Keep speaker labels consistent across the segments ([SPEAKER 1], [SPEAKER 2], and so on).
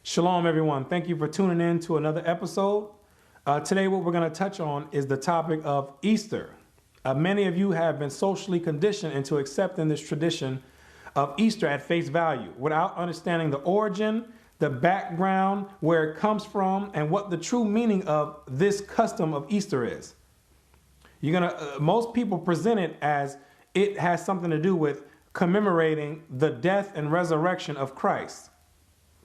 [SPEAKER 1] Shalom, everyone. Thank you for tuning in to another episode. Today, what we're going to touch on is the topic of Easter. Many of you have been socially conditioned into accepting this tradition of Easter at face value without understanding the origin, the background, where it comes from, and what the true meaning of this custom of Easter is. Most people present it as it has something to do with commemorating the death and resurrection of Christ.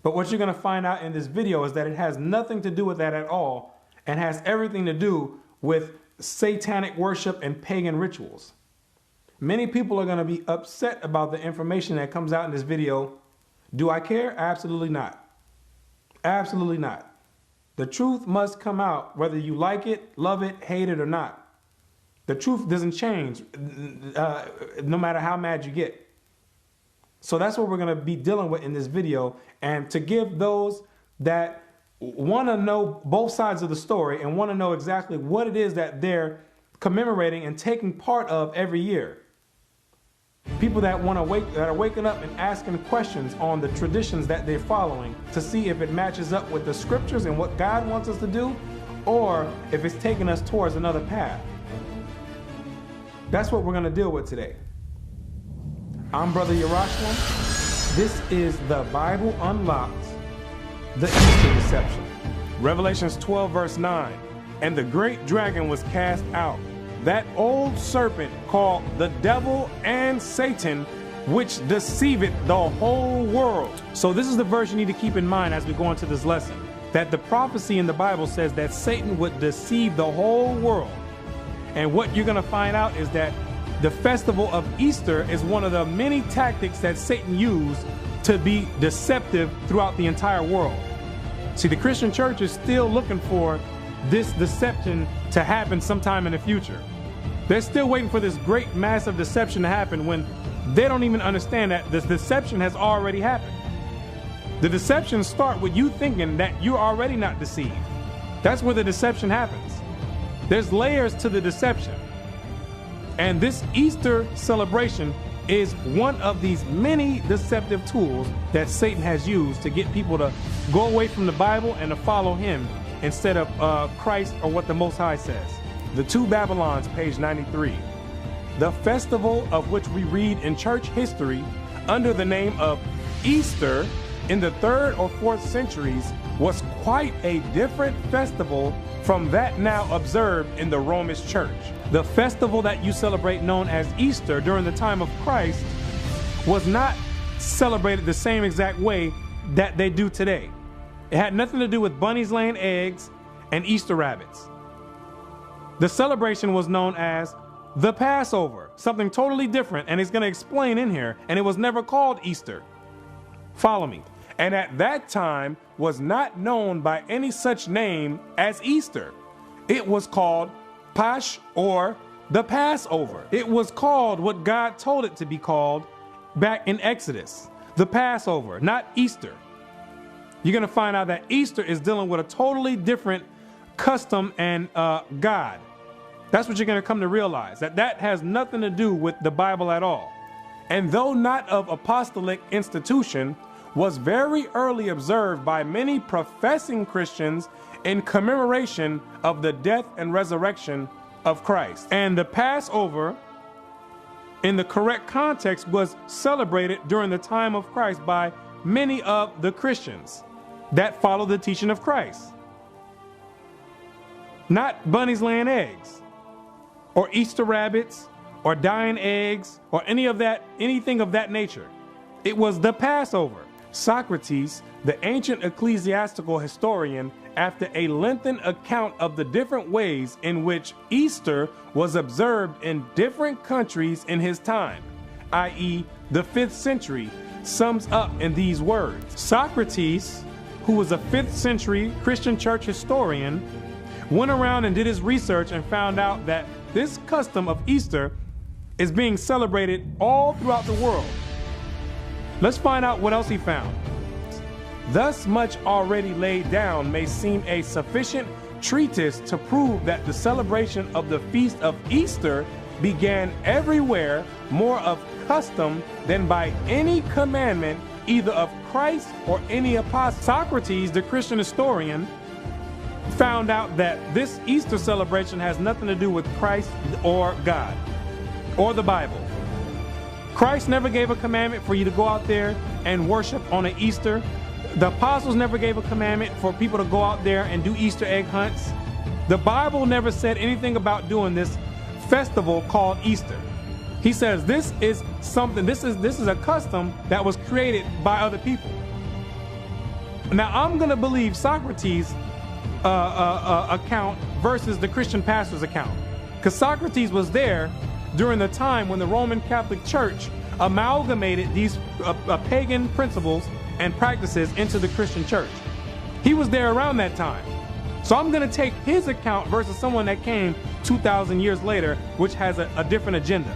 [SPEAKER 1] But what you're going to find out in this video is that it has nothing to do with that at all and has everything to do with satanic worship and pagan rituals. Many people are going to be upset about the information that comes out in this video. Do I care? Absolutely not. Absolutely not. The truth must come out whether you like it, love it, hate it or not. The truth doesn't change no matter how mad you get. So that's what we're going to be dealing with in this video. And to give those that want to know both sides of the story and want to know exactly what it is that they're commemorating and taking part of every year. People that are waking up and asking questions on the traditions that they're following to see if it matches up with the scriptures and what God wants us to do, or if it's taking us towards another path. That's what we're going to deal with today. I'm Brother Yerushalayim. This is the Bible Unlocked, the Easter Deception. Revelations 12 verse 9. And the great dragon was cast out, that old serpent called the devil and Satan, which deceiveth the whole world. So this is the verse you need to keep in mind as we go into this lesson, that the prophecy in the Bible says that Satan would deceive the whole world. And what you're going to find out is that the festival of Easter is one of the many tactics that Satan used to be deceptive throughout the entire world. See, the Christian church is still looking for this deception to happen sometime in the future. They're still waiting for this great massive deception to happen when they don't even understand that this deception has already happened. The deception starts with you thinking that you're already not deceived. That's where the deception happens. There's layers to the deception. And this Easter celebration is one of these many deceptive tools that Satan has used to get people to go away from the Bible and to follow him instead of Christ or what the Most High says. The Two Babylons, page 93. The festival of which we read in church history under the name of Easter in the 3rd or 4th centuries was quite a different festival from that now observed in the Roman Church. The festival that you celebrate, known as Easter during the time of Christ, was not celebrated the same exact way that they do today. It had nothing to do with bunnies laying eggs and Easter rabbits. The celebration was known as the Passover, something totally different, and it's going to explain in here, and it was never called Easter. Follow me. And at that time was not known by any such name as Easter. It was called Pasch, or the Passover. It was called what God told it to be called back in Exodus, the Passover, not Easter. You're going to find out that Easter is dealing with a totally different custom and God. That's what you're going to come to realize, that has nothing to do with the Bible at all. And though not of apostolic institution, was very early observed by many professing Christians in commemoration of the death and resurrection of Christ. And the Passover, in the correct context, was celebrated during the time of Christ by many of the Christians that follow the teaching of Christ. Not bunnies laying eggs, or Easter rabbits, or dying eggs, or anything of that nature. It was the Passover. Socrates, the ancient ecclesiastical historian, after a lengthened account of the different ways in which Easter was observed in different countries in his time, i.e. the 5th century, sums up in these words. Socrates, who was a 5th century Christian church historian, went around and did his research and found out that this custom of Easter is being celebrated all throughout the world. Let's find out what else he found. Thus much already laid down may seem a sufficient treatise to prove that the celebration of the feast of Easter began everywhere more of custom than by any commandment either of Christ or any apostle. Socrates, the Christian historian, found out that this Easter celebration has nothing to do with Christ or God or the Bible. Christ never gave a commandment for you to go out there and worship on an Easter. The apostles never gave a commandment for people to go out there and do Easter egg hunts. The Bible never said anything about doing this festival called Easter. He says this is something, this is a custom that was created by other people. Now I'm going to believe Socrates' account versus the Christian pastor's account, because Socrates was there during the time when the Roman Catholic Church amalgamated these pagan principles and practices into the Christian church. He was there around that time. So I'm going to take his account versus someone that came 2,000 years later, which has a different agenda.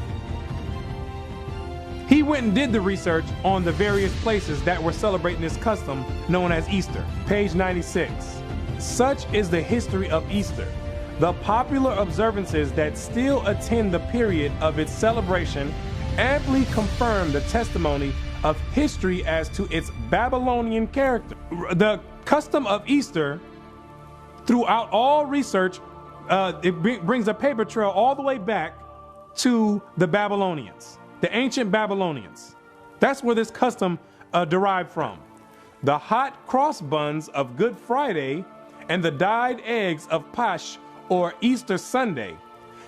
[SPEAKER 1] He went and did the research on the various places that were celebrating this custom known as Easter. Page 96. Such is the history of Easter. The popular observances that still attend the period of its celebration amply confirm the testimony of history as to its Babylonian character. The custom of Easter, throughout all research, it brings a paper trail all the way back to the Babylonians, the ancient Babylonians. That's where this custom derived from. The hot cross buns of Good Friday and the dyed eggs of Pasch, or Easter Sunday,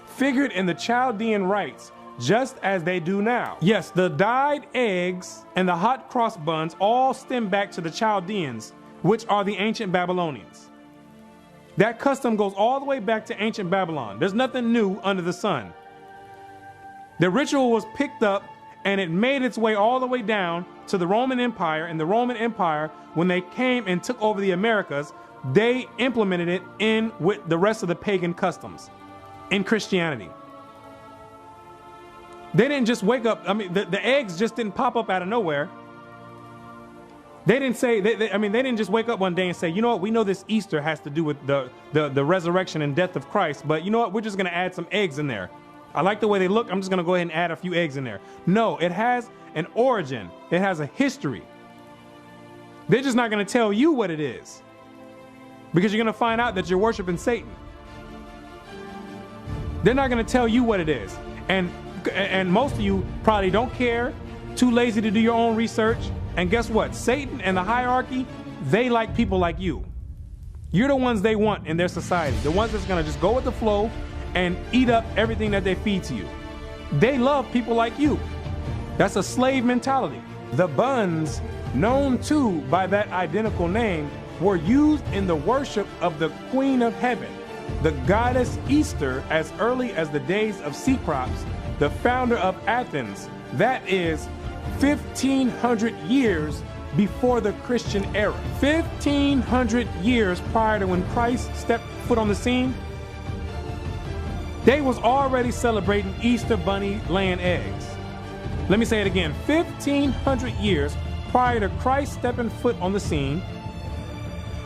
[SPEAKER 1] figured in the Chaldean rites just as they do now. Yes, the dyed eggs and the hot cross buns all stem back to the Chaldeans, which are the ancient Babylonians. That custom goes all the way back to ancient Babylon. There's nothing new under the sun. The ritual was picked up and it made its way all the way down to the Roman Empire. And the Roman Empire, when they came and took over the Americas, they implemented it in with the rest of the pagan customs in Christianity. They didn't just wake up. I mean, the eggs just didn't pop up out of nowhere. They didn't say, they didn't just wake up one day and say, you know what, we know this Easter has to do with the resurrection and death of Christ, but you know what, we're just going to add some eggs in there. I like the way they look. I'm just going to go ahead and add a few eggs in there. No, it has an origin. It has a history. They're just not going to tell you what it is, because you're going to find out that you're worshiping Satan. They're not going to tell you what it is. And most of you probably don't care, too lazy to do your own research. And guess what? Satan and the hierarchy, they like people like you. You're the ones they want in their society. The ones that's going to just go with the flow and eat up everything that they feed to you. They love people like you. That's a slave mentality. The buns, known too by that identical name, were used in the worship of the Queen of Heaven, the goddess Easter, as early as the days of Cecrops, the founder of Athens. That is 1,500 years before the Christian era. 1,500 years prior to when Christ stepped foot on the scene, they was already celebrating Easter bunny laying eggs. Let me say it again. 1,500 years prior to Christ stepping foot on the scene,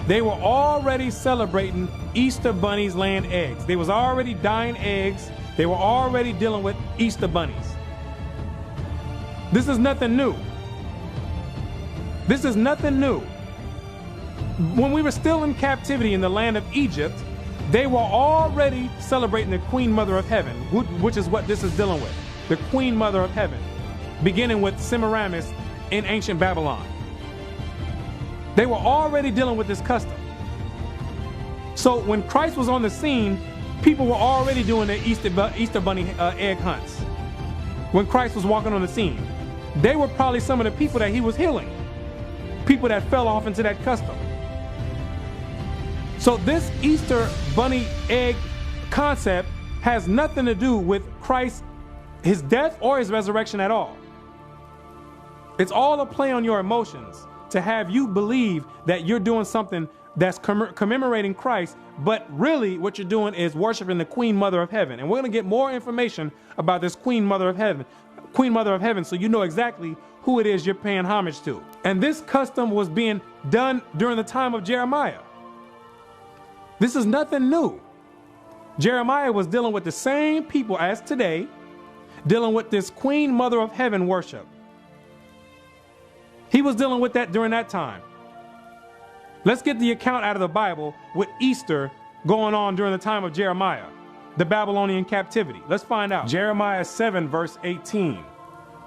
[SPEAKER 1] they were already celebrating Easter bunnies laying eggs. They was already dyeing eggs. They were already dealing with Easter bunnies. This is nothing new. This is nothing new. When we were still in captivity in the land of Egypt, they were already celebrating the Queen Mother of Heaven, which is what this is dealing with. The Queen Mother of Heaven, beginning with Semiramis in ancient Babylon. They were already dealing with this custom. So when Christ was on the scene, people were already doing their Easter bunny egg hunts. When Christ was walking on the scene, they were probably some of the people that he was healing. People that fell off into that custom. So this Easter bunny egg concept has nothing to do with Christ, his death or his resurrection at all. It's all a play on your emotions to have you believe that you're doing something that's commemorating Christ, but really what you're doing is worshiping the Queen Mother of Heaven. And we're going to get more information about this Queen Mother of Heaven, so you know exactly who it is you're paying homage to. And this custom was being done during the time of Jeremiah. This is nothing new. Jeremiah was dealing with the same people as today, dealing with this Queen Mother of Heaven worship. He was dealing with that during that time. Let's get the account out of the Bible with Easter going on during the time of Jeremiah, the Babylonian captivity. Let's find out. Jeremiah 7 verse 18.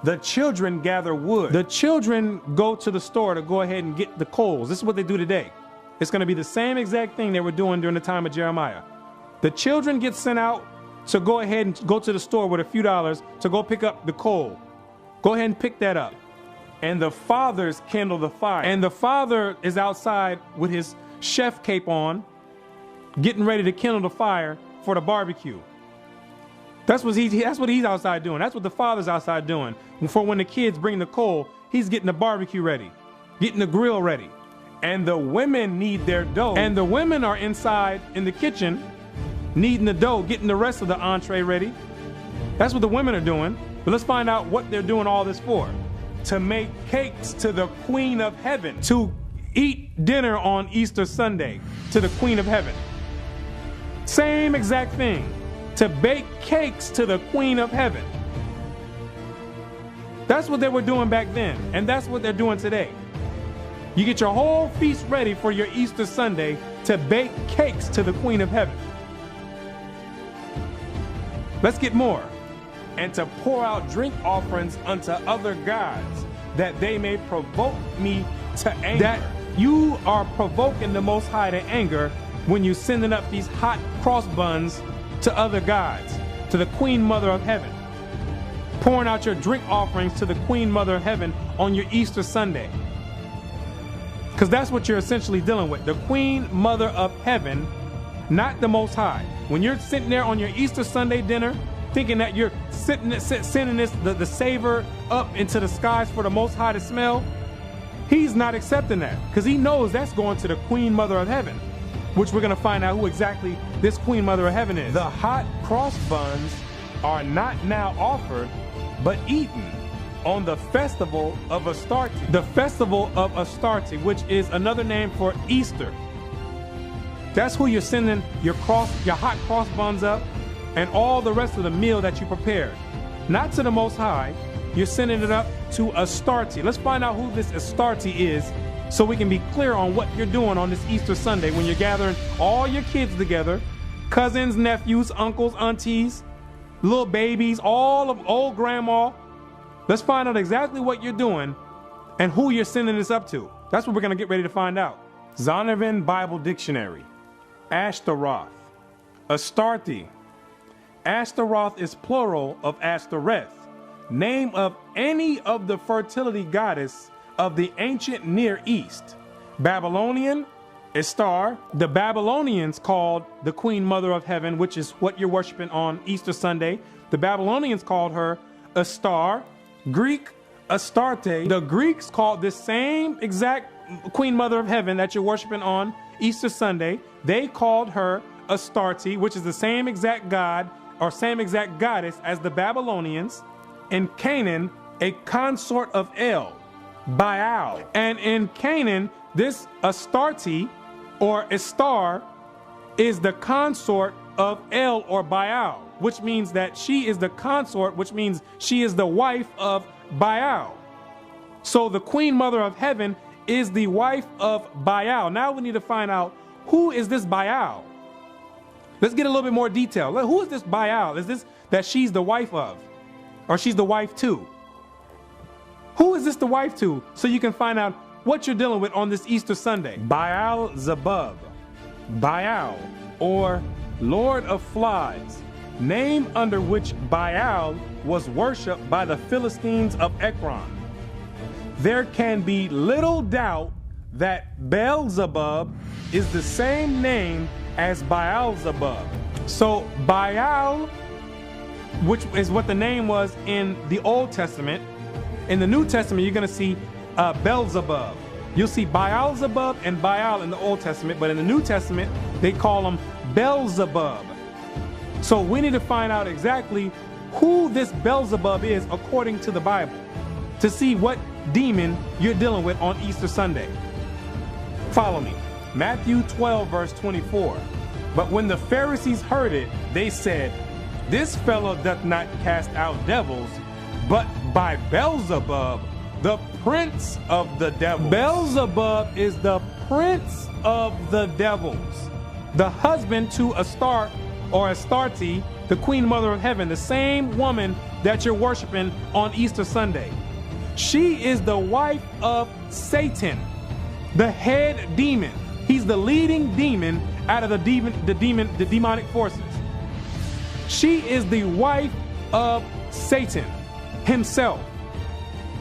[SPEAKER 1] The children gather wood. The children go to the store to go ahead and get the coals. This is what they do today. It's going to be the same exact thing they were doing during the time of Jeremiah. The children get sent out to go ahead and go to the store with a few dollars to go pick up the coal. Go ahead and pick that up. And the fathers kindle the fire. And the father is outside with his chef cape on, getting ready to kindle the fire for the barbecue. That's what he's outside doing. That's what the father's outside doing. For when the kids bring the coal, he's getting the barbecue ready, getting the grill ready. And the women need their dough. And the women are inside in the kitchen, kneading the dough, getting the rest of the entree ready. That's what the women are doing. But let's find out what they're doing all this for. To make cakes to the Queen of Heaven. To eat dinner on Easter Sunday to the Queen of Heaven. Same exact thing. To bake cakes to the Queen of Heaven. That's what they were doing back then, and that's what they're doing today. You get your whole feast ready for your Easter Sunday to bake cakes to the Queen of Heaven. Let's get more. And to pour out drink offerings unto other gods, that they may provoke me to anger. That you are provoking the Most High to anger when you're sending up these hot cross buns to other gods, to the Queen Mother of Heaven. Pouring out your drink offerings to the Queen Mother of Heaven on your Easter Sunday. Because that's what you're essentially dealing with. The Queen Mother of Heaven, not the Most High. When you're sitting there on your Easter Sunday dinner, thinking that you're sending the savor up into the skies for the Most High to smell, he's not accepting that, because he knows that's going to the Queen Mother of Heaven, which we're going to find out who exactly this Queen Mother of Heaven is. The hot cross buns are not now offered, but eaten on the festival of Astarte. The festival of Astarte, which is another name for Easter. That's who you're sending your hot cross buns up and all the rest of the meal that you prepared. Not to the Most High, you're sending it up to Astarte. Let's find out who this Astarte is so we can be clear on what you're doing on this Easter Sunday when you're gathering all your kids together, cousins, nephews, uncles, aunties, little babies, all of old grandma. Let's find out exactly what you're doing and who you're sending this up to. That's what we're going to get ready to find out. Zondervan Bible Dictionary. Ashtaroth. Astarte. Ashtaroth is plural of Ashtoreth, name of any of the fertility goddess of the ancient Near East. Babylonian, Ishtar. The Babylonians called the Queen Mother of Heaven, which is what you're worshiping on Easter Sunday. The Babylonians called her Ishtar. Greek, Astarte. The Greeks called this same exact Queen Mother of Heaven that you're worshiping on Easter Sunday. They called her Astarte, which is the same exact god or same exact goddess as the Babylonians. In Canaan, a consort of El, Baal. And in Canaan, this Astarte or Ishtar is the consort of El or Baal, which means that she is the consort, which means she is the wife of Baal. So the Queen Mother of Heaven is the wife of Baal. Now we need to find out, who is this Baal? Let's get a little bit more detail. Who is this Baal? Is this that she's the wife of? Or she's the wife to? Who is this the wife to? So you can find out what you're dealing with on this Easter Sunday. Baal Zebub. Baal, or Lord of Flies, name under which Baal was worshipped by the Philistines of Ekron. There can be little doubt that Beelzebub is the same name as Baal-zebub. So Baal, which is what the name was in the Old Testament, in the New Testament you're going to see Beelzebub. You'll see Baal-zebub and Baal in the Old Testament, but in the New Testament they call him Beelzebub. So we need to find out exactly who this Beelzebub is according to the Bible, to see what demon you're dealing with on Easter Sunday. Follow me. Matthew 12 verse 24. But when the Pharisees heard it, they said, this fellow doth not cast out devils, but by Beelzebub, the prince of the devils. Beelzebub is the prince of the devils, the husband to Astarte or Astarte, the queen mother of heaven, the same woman that you're worshiping on Easter Sunday. She is the wife of Satan, the head demon. He's the leading demon out of the demonic forces. She is the wife of Satan himself.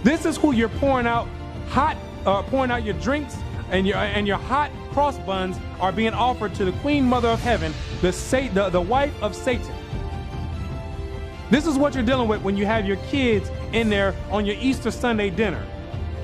[SPEAKER 1] This is who you're pouring out your drinks, and your hot cross buns are being offered to the queen mother of heaven, the wife of Satan. This is what you're dealing with when you have your kids in there on your Easter Sunday dinner,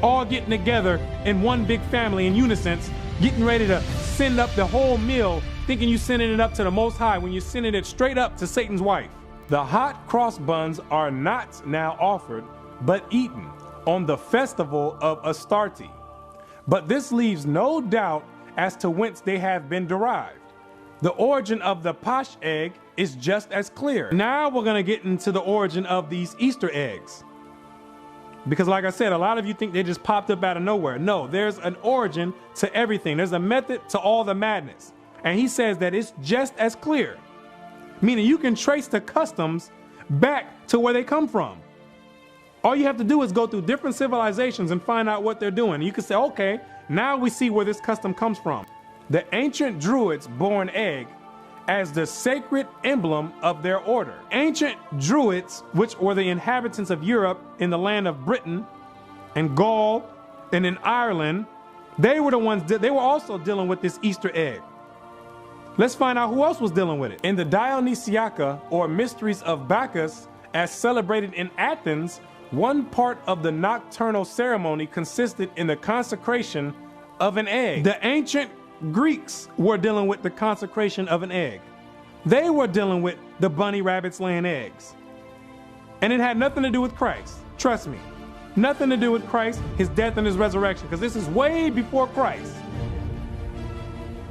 [SPEAKER 1] all getting together in one big family in unison, getting ready to send up the whole meal, thinking you're sending it up to the Most High when you're sending it straight up to Satan's wife. The hot cross buns are not now offered, but eaten on the festival of Astarte. But this leaves no doubt as to whence they have been derived. The origin of the Pasch egg is just as clear. Now we're going to get into the origin of these Easter eggs. Because like I said, a lot of you think they just popped up out of nowhere. No, there's an origin to everything. There's a method to all the madness. And he says that it's just as clear. Meaning you can trace the customs back to where they come from. All you have to do is go through different civilizations and find out what they're doing. You can say, okay, now we see where this custom comes from. The ancient Druids bore an egg as the sacred emblem of their order. Ancient Druids, which were the inhabitants of Europe in the land of Britain and Gaul and in Ireland, they were the ones that they were also dealing with this Easter egg. Let's find out who else was dealing with it. In the Dionysiaca, or Mysteries of Bacchus, as celebrated in Athens, one part of the nocturnal ceremony consisted in the consecration of an egg. The ancient Greeks were dealing with the consecration of an egg. They were dealing with the bunny rabbits laying eggs. And it had nothing to do with Christ. Trust me. Nothing to do with Christ, his death and his resurrection, because this is way before Christ.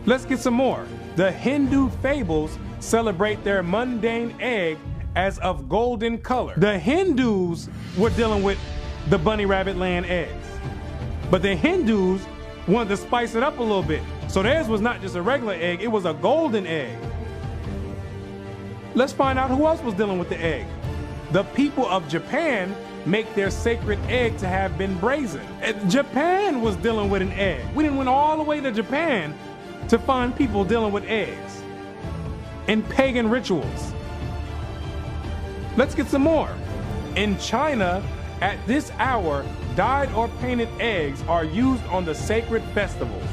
[SPEAKER 1] Let's get some more. The Hindu fables celebrate their mundane egg as of golden color. The Hindus were dealing with the bunny rabbit laying eggs. But the Hindus wanted to spice it up a little bit. So theirs was not just a regular egg, it was a golden egg. Let's find out who else was dealing with the egg. The people of Japan make their sacred egg to have been brazen. Japan was dealing with an egg. We didn't went all the way to Japan to find people dealing with eggs in pagan rituals. Let's get some more. In China, at this hour, dyed or painted eggs are used on the sacred festivals,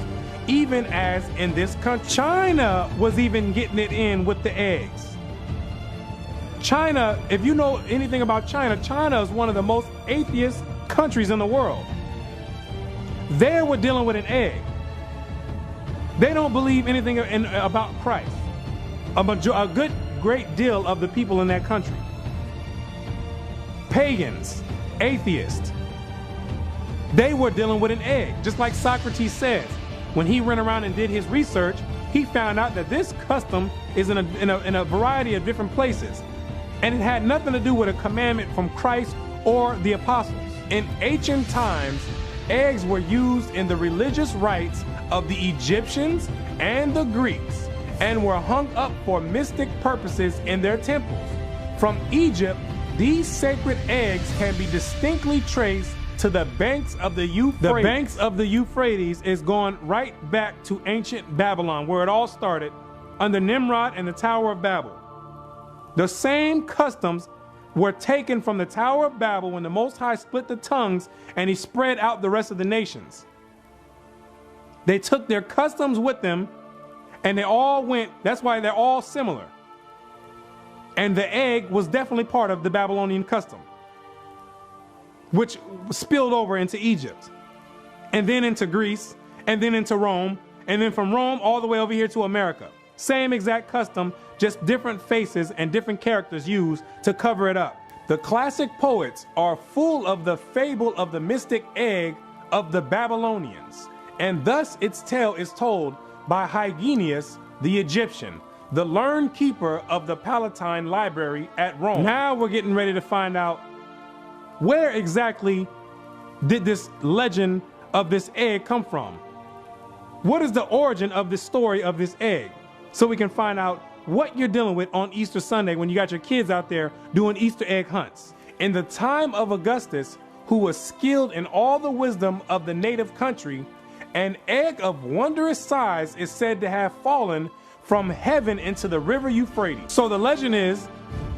[SPEAKER 1] even as in this country. China was even getting it in with the eggs. China, if you know anything about China, China is one of the most atheist countries in the world. They were dealing with an egg. They don't believe anything about Christ. A great deal of the people in that country. Pagans, atheists, they were dealing with an egg. Just like Socrates says, when he went around and did his research, he found out that this custom is in a variety of different places. And it had nothing to do with a commandment from Christ or the apostles. In ancient times, eggs were used in the religious rites of the Egyptians and the Greeks and were hung up for mystic purposes in their temples. From Egypt, these sacred eggs can be distinctly traced to the banks of the Euphrates. The banks of the Euphrates is going right back to ancient Babylon, where it all started, under Nimrod and the Tower of Babel. The same customs were taken from the Tower of Babel when the Most High split the tongues and he spread out the rest of the nations. They took their customs with them and they all went, that's why they're all similar. And the egg was definitely part of the Babylonian custom, which spilled over into Egypt, and then into Greece, and then into Rome, and then from Rome all the way over here to America. Same exact custom, just different faces and different characters used to cover it up. The classic poets are full of the fable of the mystic egg of the Babylonians, and thus its tale is told by Hyginus the Egyptian, the learned keeper of the Palatine Library at Rome. Now we're getting ready to find out where exactly did this legend of this egg come from? What is the origin of this story of this egg? So we can find out what you're dealing with on Easter Sunday when you got your kids out there doing Easter egg hunts. In the time of Augustus, who was skilled in all the wisdom of the native country, an egg of wondrous size is said to have fallen from heaven into the river Euphrates. So the legend is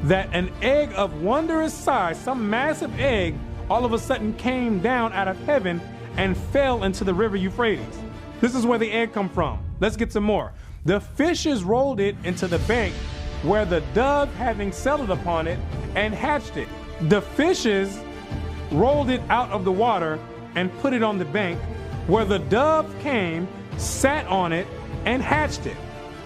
[SPEAKER 1] that an egg of wondrous size, some massive egg, all of a sudden came down out of heaven and fell into the river Euphrates. This is where the egg come from. Let's get some more. The fishes rolled it into the bank where the dove having settled upon it and hatched it. The fishes rolled it out of the water and put it on the bank where the dove came, sat on it, and hatched it.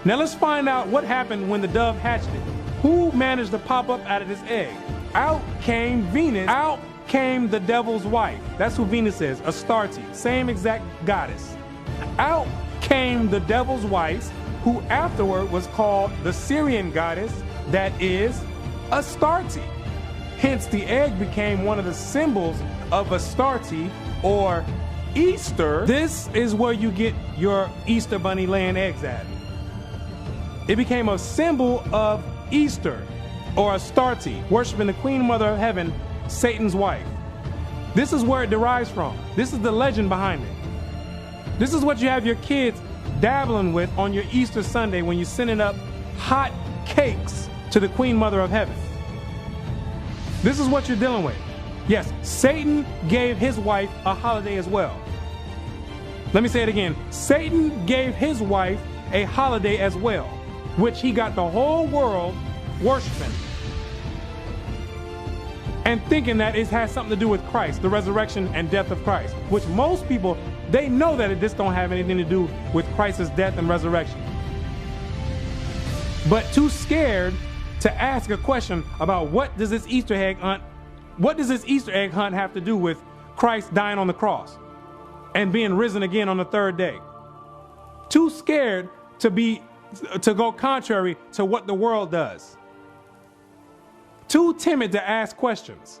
[SPEAKER 1] Now let's find out what happened when the dove hatched it. Who managed to pop up out of this egg? Out came Venus. Out came the devil's wife. That's who Venus is, Astarte, same exact goddess. Out came the devil's wife, who afterward was called the Syrian goddess, that is Astarte. Hence, the egg became one of the symbols of Astarte, or Easter. This is where you get your Easter bunny laying eggs at. It became a symbol of Easter, or Astarte, worshiping the Queen Mother of Heaven, Satan's wife. This is where it derives from. This is the legend behind it. This is what you have your kids dabbling with on your Easter Sunday when you're sending up hot cakes to the Queen Mother of Heaven. This is what you're dealing with. Yes, Satan gave his wife a holiday as well. Let me say it again. Satan gave his wife a holiday as well, which he got the whole world worshiping and thinking that it has something to do with Christ, the resurrection and death of Christ, which most people, they know that this don't have anything to do with Christ's death and resurrection. But too scared to ask a question about what does this Easter egg hunt have to do with Christ dying on the cross and being risen again on the third day. Too scared to go contrary to what the world does. Too timid to ask questions.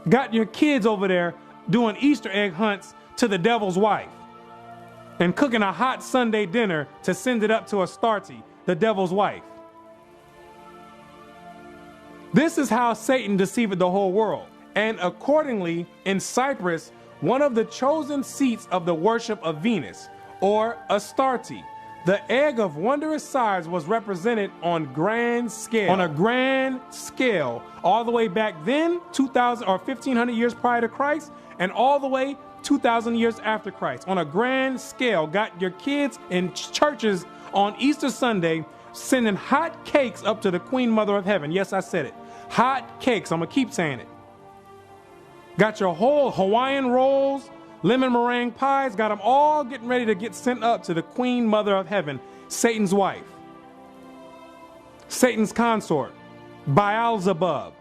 [SPEAKER 1] Got your kids over there doing Easter egg hunts to the devil's wife and cooking a hot Sunday dinner to send it up to Astarte, the devil's wife. This is how Satan deceived the whole world. And accordingly, in Cyprus, one of the chosen seats of the worship of Venus, or Astarte, the egg of wondrous size was represented on grand scale. On a grand scale, all the way back then, 2,000 or 1,500 years prior to Christ, and all the way 2,000 years after Christ. On a grand scale, got your kids in churches on Easter Sunday sending hot cakes up to the Queen Mother of Heaven. Yes, I said it. Hot cakes. I'm going to keep saying it. Got your whole Hawaiian rolls, lemon meringue pies, got them all getting ready to get sent up to the Queen Mother of Heaven, Satan's wife, Satan's consort, Beelzebub.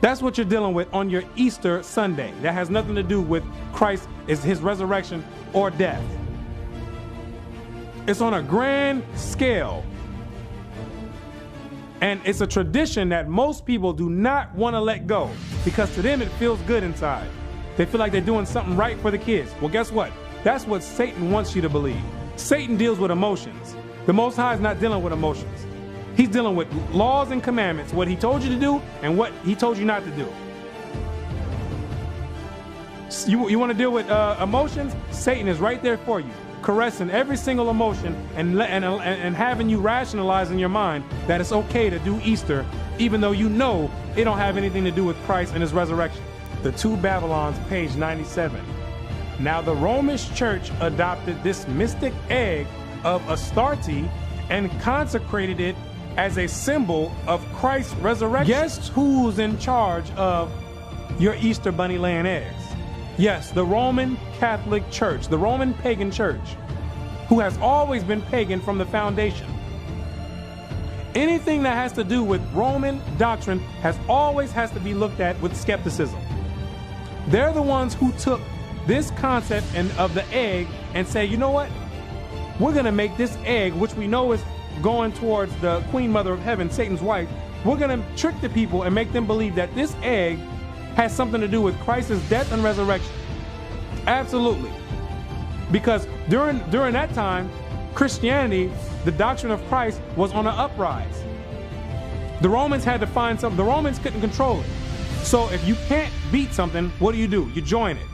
[SPEAKER 1] That's what you're dealing with on your Easter Sunday. That has nothing to do with Christ, is his resurrection or death. It's on a grand scale. And it's a tradition that most people do not want to let go because to them it feels good inside. They feel like they're doing something right for the kids. Well, guess what? That's what Satan wants you to believe. Satan deals with emotions. The Most High is not dealing with emotions. He's dealing with laws and commandments, what he told you to do and what he told you not to do. You want to deal with emotions? Satan is right there for you, caressing every single emotion and having you rationalize in your mind that it's okay to do Easter, even though you know it don't have anything to do with Christ and his resurrection. The Two Babylons, page 97. Now the Roman Church adopted this mystic egg of Astarte and consecrated it as a symbol of Christ's resurrection. Guess who's in charge of your Easter bunny laying eggs? Yes, the Roman Catholic Church, the Roman pagan church, who has always been pagan from the foundation. Anything that has to do with Roman doctrine always has to be looked at with skepticism. They're the ones who took this concept of the egg and say, you know what? We're going to make this egg, which we know is going towards the Queen Mother of Heaven, Satan's wife, we're going to trick the people and make them believe that this egg has something to do with Christ's death and resurrection. Absolutely. Because during that time, Christianity, the doctrine of Christ, was on an uprise. The Romans had to find something. The Romans couldn't control it. So if you can't beat something, what do? You join it.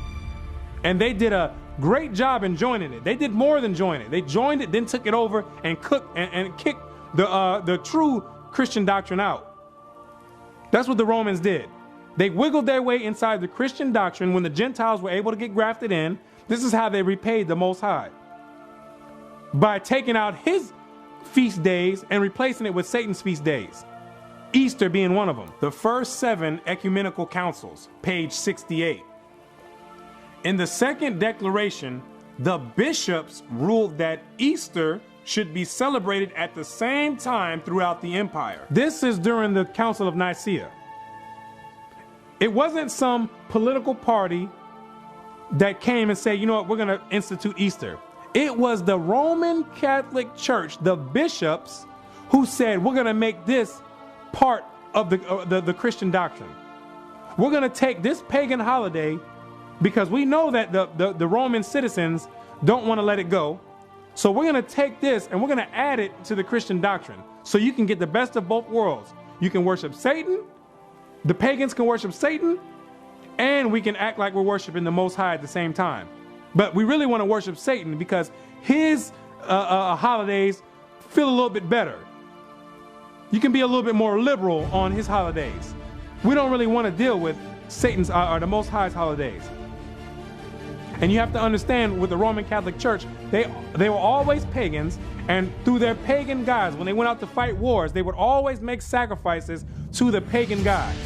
[SPEAKER 1] And they did a great job in joining it. They did more than join it. They joined it, then took it over and cooked and kicked the true Christian doctrine out. That's what the Romans did. They wiggled their way inside the Christian doctrine when the Gentiles were able to get grafted in. This is how they repaid the Most High. By taking out his feast days and replacing it with Satan's feast days. Easter being one of them. The first 7 ecumenical councils, page 68. In the second declaration, the bishops ruled that Easter should be celebrated at the same time throughout the empire. This is during the Council of Nicaea. It wasn't some political party that came and said, you know what, we're going to institute Easter. It was the Roman Catholic Church, the bishops, who said, we're going to make this part of the Christian doctrine. We're going to take this pagan holiday because we know that the Roman citizens don't want to let it go. So we're going to take this and we're going to add it to the Christian doctrine so you can get the best of both worlds. You can worship Satan, the pagans can worship Satan, and we can act like we're worshiping the Most High at the same time. But we really want to worship Satan because his holidays feel a little bit better. You can be a little bit more liberal on his holidays. We don't really want to deal with Satan's or the Most High's holidays. And you have to understand, with the Roman Catholic Church, they were always pagans, and through their pagan gods, when they went out to fight wars, they would always make sacrifices to the pagan gods.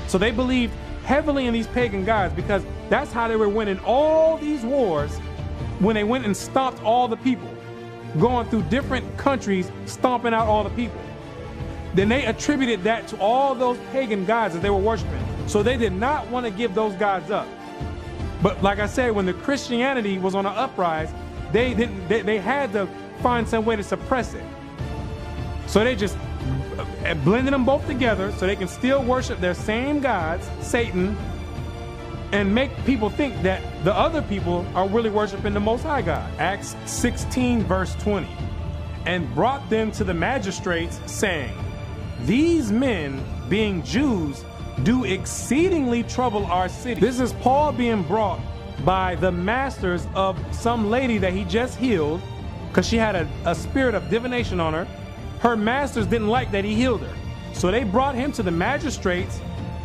[SPEAKER 1] So they believed heavily in these pagan gods because that's how they were winning all these wars when they went and stomped all the people, going through different countries, stomping out all the people. Then they attributed that to all those pagan gods that they were worshiping. So they did not want to give those gods up. But like I said, when the Christianity was on an uprise, they had to find some way to suppress it. So they just blended them both together so they can still worship their same gods, Satan, and make people think that the other people are really worshiping the Most High God. Acts 16 verse 20. And brought them to the magistrates, saying, these men, being Jews, do exceedingly trouble our city. This is Paul being brought by the masters of some lady that he just healed because she had a spirit of divination on her. Her masters didn't like that he healed her. So they brought him to the magistrates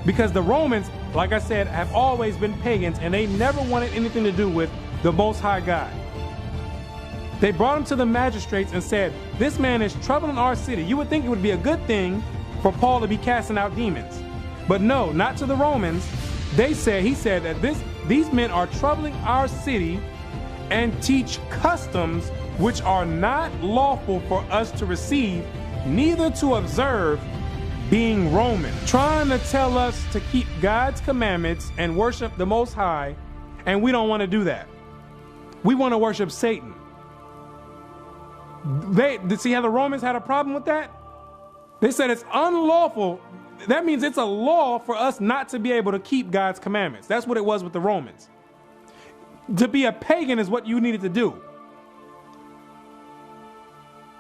[SPEAKER 1] because the Romans, like I said, have always been pagans and they never wanted anything to do with the Most High God. They brought him to the magistrates and said, this man is troubling our city. You would think it would be a good thing for Paul to be casting out demons. But no, not to the Romans. He said that these men are troubling our city and teach customs which are not lawful for us to receive, neither to observe, being Roman. Trying to tell us to keep God's commandments and worship the Most High, and we don't want to do that. We want to worship Satan. See how the Romans had a problem with that? They said it's unlawful. That means it's a law for us not to be able to keep God's commandments. That's what it was with the Romans. To be a pagan is what you needed to do.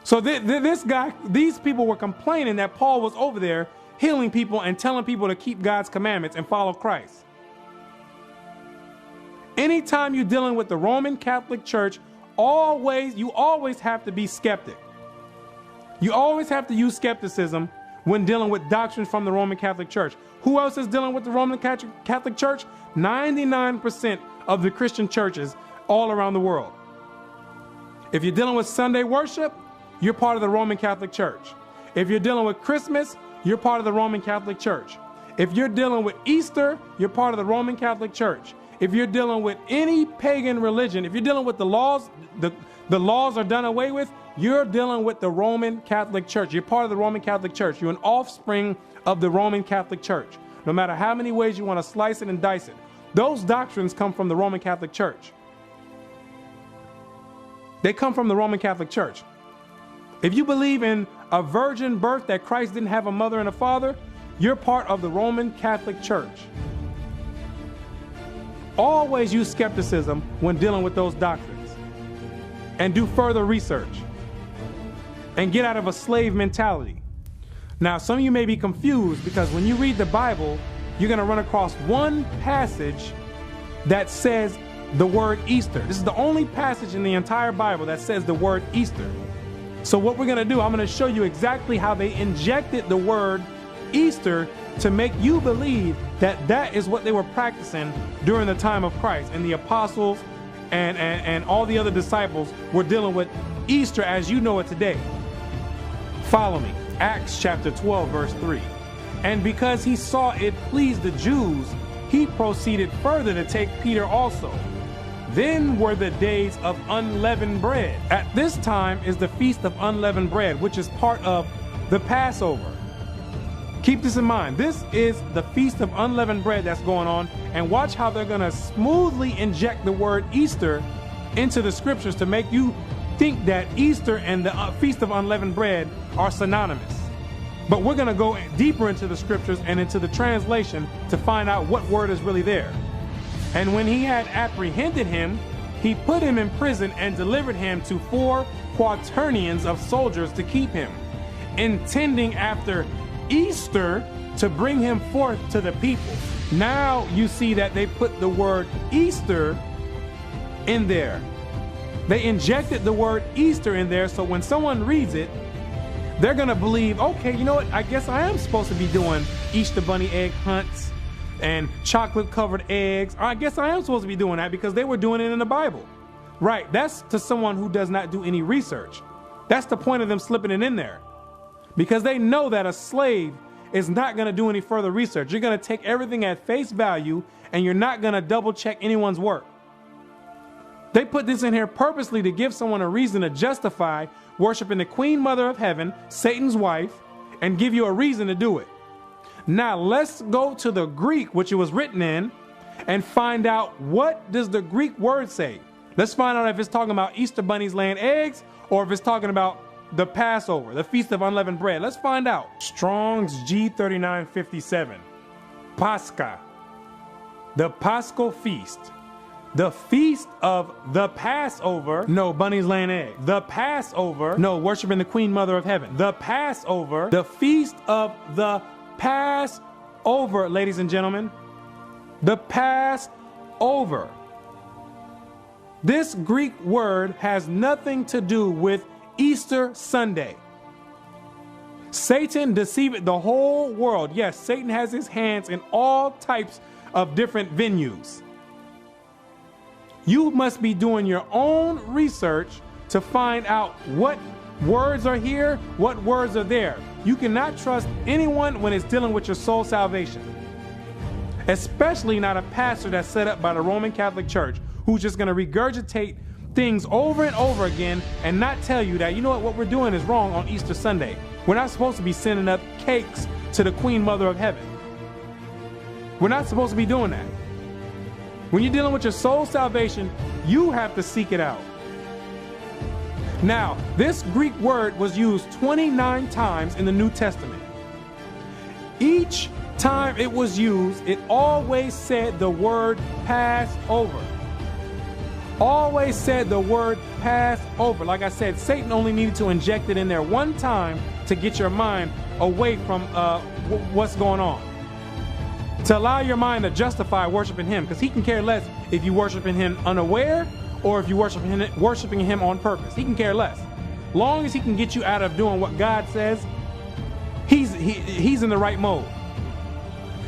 [SPEAKER 1] So these people were complaining that Paul was over there healing people and telling people to keep God's commandments and follow Christ. Anytime you're dealing with the Roman Catholic Church, you always have to be skeptic. You always have to use skepticism when dealing with doctrines from the Roman Catholic Church. Who else is dealing with the Roman Catholic Church? 99% of the Christian churches all around the world. If you're dealing with Sunday worship, you're part of the Roman Catholic Church. If you're dealing with Christmas, you're part of the Roman Catholic Church. If you're dealing with Easter, you're part of the Roman Catholic Church. If you're dealing with any pagan religion, if you're dealing with the laws, the laws are done away with, you're dealing with the Roman Catholic Church. You're part of the Roman Catholic Church. You're an offspring of the Roman Catholic Church. No matter how many ways you want to slice it and dice it, those doctrines come from the Roman Catholic Church. They come from the Roman Catholic Church. If you believe in a virgin birth, that Christ didn't have a mother and a father, you're part of the Roman Catholic Church. Always use skepticism when dealing with those doctrines, and do further research, and get out of a slave mentality. Now, some of you may be confused because when you read the Bible, you're going to run across one passage that says the word Easter. This is the only passage in the entire Bible that says the word Easter. So what we're going to do, I'm going to show you exactly how they injected the word Easter to make you believe that that is what they were practicing during the time of Christ. And the apostles and all the other disciples were dealing with Easter as you know it today. Follow me. Acts chapter 12, verse 3. And because he saw it pleased the Jews, he proceeded further to take Peter also. Then were the days of unleavened bread. At this time is the feast of unleavened bread, which is part of the Passover. Keep this in mind. This is the feast of unleavened bread that's going on, and watch how they're going to smoothly inject the word Easter into the scriptures to make you think that Easter and the feast of unleavened bread are synonymous. But we're going to go deeper into the scriptures and into the translation to find out what word is really there. And when he had apprehended him, he put him in prison and delivered him to 4 quaternions of soldiers to keep him, intending after Easter to bring him forth to the people. Now you see that they put the word Easter in there. They injected the word Easter in there, so when someone reads it, they're going to believe, okay, you know what? I guess I am supposed to be doing Easter bunny egg hunts and chocolate covered eggs. I guess I am supposed to be doing that because they were doing it in the Bible. Right. That's to someone who does not do any research. That's the point of them slipping it in there, because they know that a slave is not going to do any further research. You're going to take everything at face value, and you're not going to double check anyone's work. They put this in here purposely to give someone a reason to justify worshiping the Queen Mother of Heaven, Satan's wife, and give you a reason to do it. Now let's go to the Greek, which it was written in, and find out, what does the Greek word say? Let's find out if it's talking about Easter bunnies laying eggs, or if it's talking about the Passover, the Feast of Unleavened Bread. Let's find out. Strong's G3957. Pascha, the Paschal Feast. The feast of the Passover. No, bunnies laying eggs. The Passover. No, worshiping the Queen Mother of Heaven. The Passover. The feast of the Passover, ladies and gentlemen. The Passover. This Greek word has nothing to do with Easter Sunday. Satan deceived the whole world. Yes, Satan has his hands in all types of different venues. You must be doing your own research to find out what words are here, what words are there. You cannot trust anyone when it's dealing with your soul salvation, especially not a pastor that's set up by the Roman Catholic Church, who's just going to regurgitate things over and over again and not tell you that, you know what we're doing is wrong on Easter Sunday. We're not supposed to be sending up cakes to the Queen Mother of Heaven. We're not supposed to be doing that. When you're dealing with your soul salvation, you have to seek it out. Now, this Greek word was used 29 times in the New Testament. Each time it was used, it always said the word Passover. Always said the word Passover. Like I said, Satan only needed to inject it in there one time to get your mind away from what's going on. To allow your mind to justify worshiping him, because he can care less if you worshiping him unaware or if you worshiping him on purpose. He can care less. Long as he can get you out of doing what God says, he's in the right mode.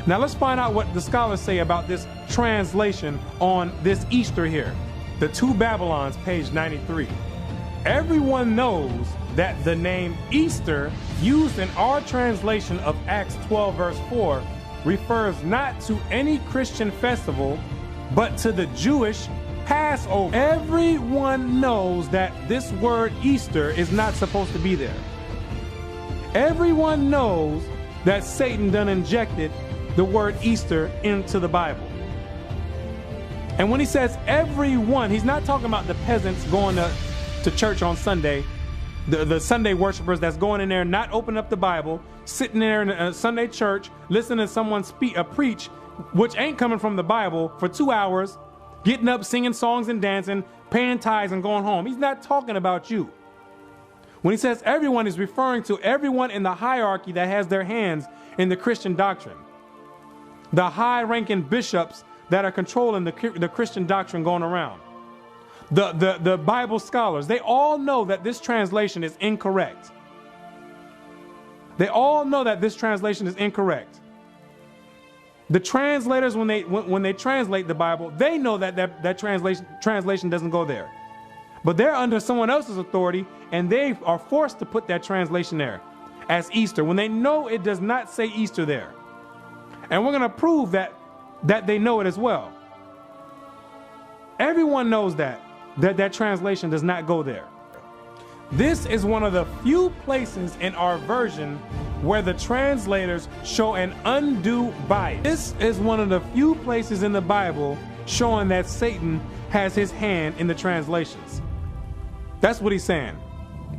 [SPEAKER 1] Now let's find out what the scholars say about this translation on this Easter here. The Two Babylons, page 93. Everyone knows that the name Easter, used in our translation of Acts 12 verse 4, refers not to any Christian festival, but to the Jewish Passover. Everyone knows that this word Easter is not supposed to be there. Everyone knows that Satan done injected the word Easter into the Bible. And when he says everyone, he's not talking about the peasants going to church on Sunday the Sunday worshipers that's going in there, not opening up the Bible, sitting there in a Sunday church, listening to someone preach, which ain't coming from the Bible, for 2 hours, getting up, singing songs and dancing, paying tithes and going home. He's not talking about you. When he says everyone, is referring to everyone in the hierarchy that has their hands in the Christian doctrine. The high-ranking bishops that are controlling the Christian doctrine going around. The Bible scholars, they all know that this translation is incorrect. They all know that this translation is incorrect. The translators, when they translate the Bible, they know that translation doesn't go there. But they're under someone else's authority, and they are forced to put that translation there as Easter when they know it does not say Easter there. And we're going to prove that they know it as well. Everyone knows that translation does not go there. This is one of the few places in our version where the translators show an undue bias. This is one of the few places in the Bible showing that Satan has his hand in the translations. That's what he's saying.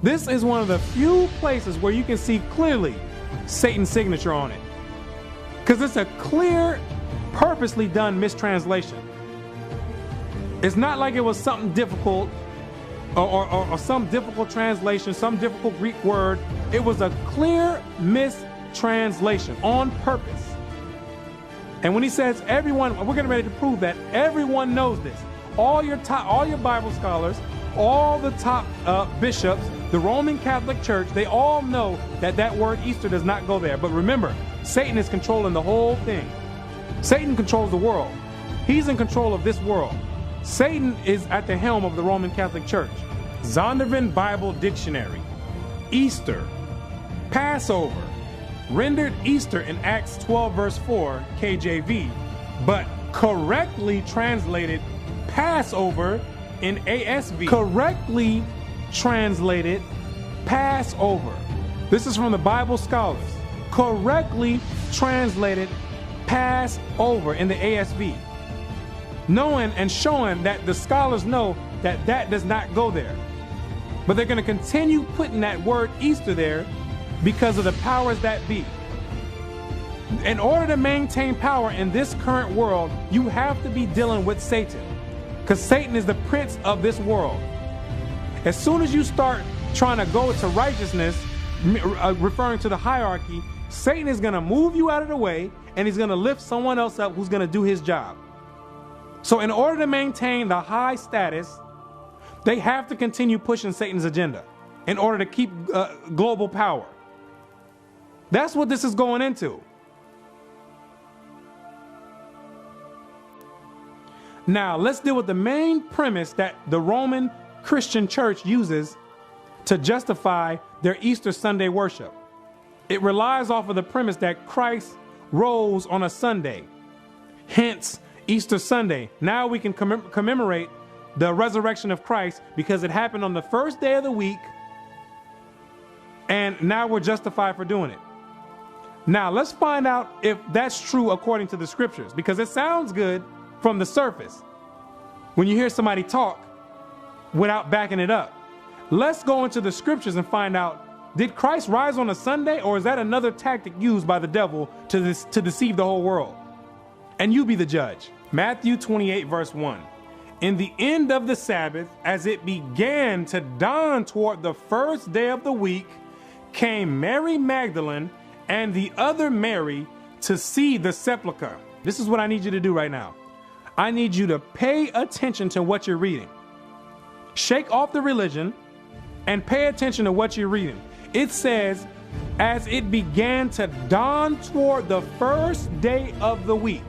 [SPEAKER 1] This is one of the few places where you can see clearly Satan's signature on it. Because it's a clear, purposely done mistranslation. It's not like it was something difficult or some difficult translation, some difficult Greek word. It was a clear mistranslation on purpose. And when he says everyone, we're getting ready to prove that everyone knows this. All your Bible scholars, all the top bishops, the Roman Catholic Church, they all know that word Easter does not go there. But remember, Satan is controlling the whole thing. Satan controls the world. He's in control of this world. Satan is at the helm of the Roman Catholic Church. Zondervan Bible Dictionary. Easter, Passover, rendered Easter in Acts 12 verse 4 KJV, but correctly translated Passover in ASV. Correctly translated Passover. This is from the Bible scholars. Correctly translated Passover in the ASV. Knowing and showing that the scholars know that does not go there. But they're going to continue putting that word Easter there because of the powers that be. In order to maintain power in this current world, you have to be dealing with Satan. Because Satan is the prince of this world. As soon as you start trying to go to righteousness, referring to the hierarchy, Satan is going to move you out of the way, and he's going to lift someone else up who's going to do his job. So in order to maintain the high status, they have to continue pushing Satan's agenda in order to keep global power. That's what this is going into. Now, let's deal with the main premise that the Roman Christian Church uses to justify their Easter Sunday worship. It relies off of the premise that Christ rose on a Sunday. Hence, Easter Sunday. Now we can commemorate the resurrection of Christ because it happened on the first day of the week, and now we're justified for doing it. Now let's find out if that's true according to the scriptures, because it sounds good from the surface when you hear somebody talk without backing it up. Let's go into the scriptures and find out, did Christ rise on a Sunday, or is that another tactic used by the devil to deceive the whole world? And you be the judge. Matthew 28 verse 1. In the end of the Sabbath, as it began to dawn toward the first day of the week, came Mary Magdalene and the other Mary to see the sepulchre. This is what I need you to do right now. I need you to pay attention to what you're reading. Shake off the religion and pay attention to what you're reading. It says, as it began to dawn toward the first day of the week.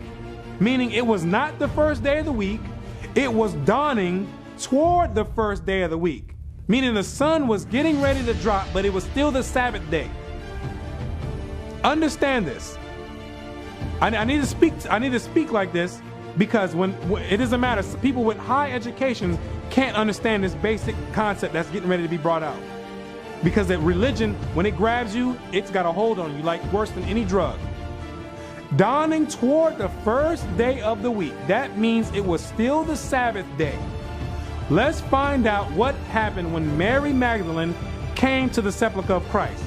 [SPEAKER 1] Meaning it was not the first day of the week, it was dawning toward the first day of the week. Meaning the sun was getting ready to drop, but it was still the Sabbath day. Understand this. I need to speak like this because when it doesn't matter, people with high education can't understand this basic concept that's getting ready to be brought out. Because that religion, when it grabs you, it's got a hold on you like worse than any drug. Dawning toward the first day of the week. That means it was still the Sabbath day. Let's find out what happened when Mary Magdalene came to the sepulchre of Christ.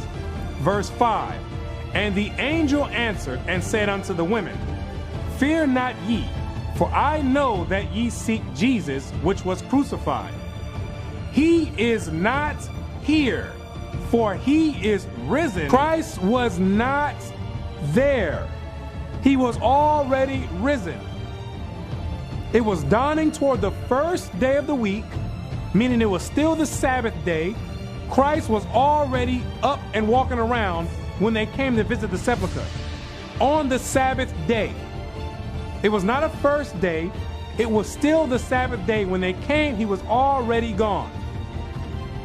[SPEAKER 1] Verse 5, and the angel answered and said unto the women, fear not ye, for I know that ye seek Jesus, which was crucified. He is not here, for he is risen. Christ was not there. He was already risen. It was dawning toward the first day of the week, meaning it was still the Sabbath day. Christ was already up and walking around when they came to visit the sepulchre on the Sabbath day. It was not a first day. It was still the Sabbath day. When they came, he was already gone.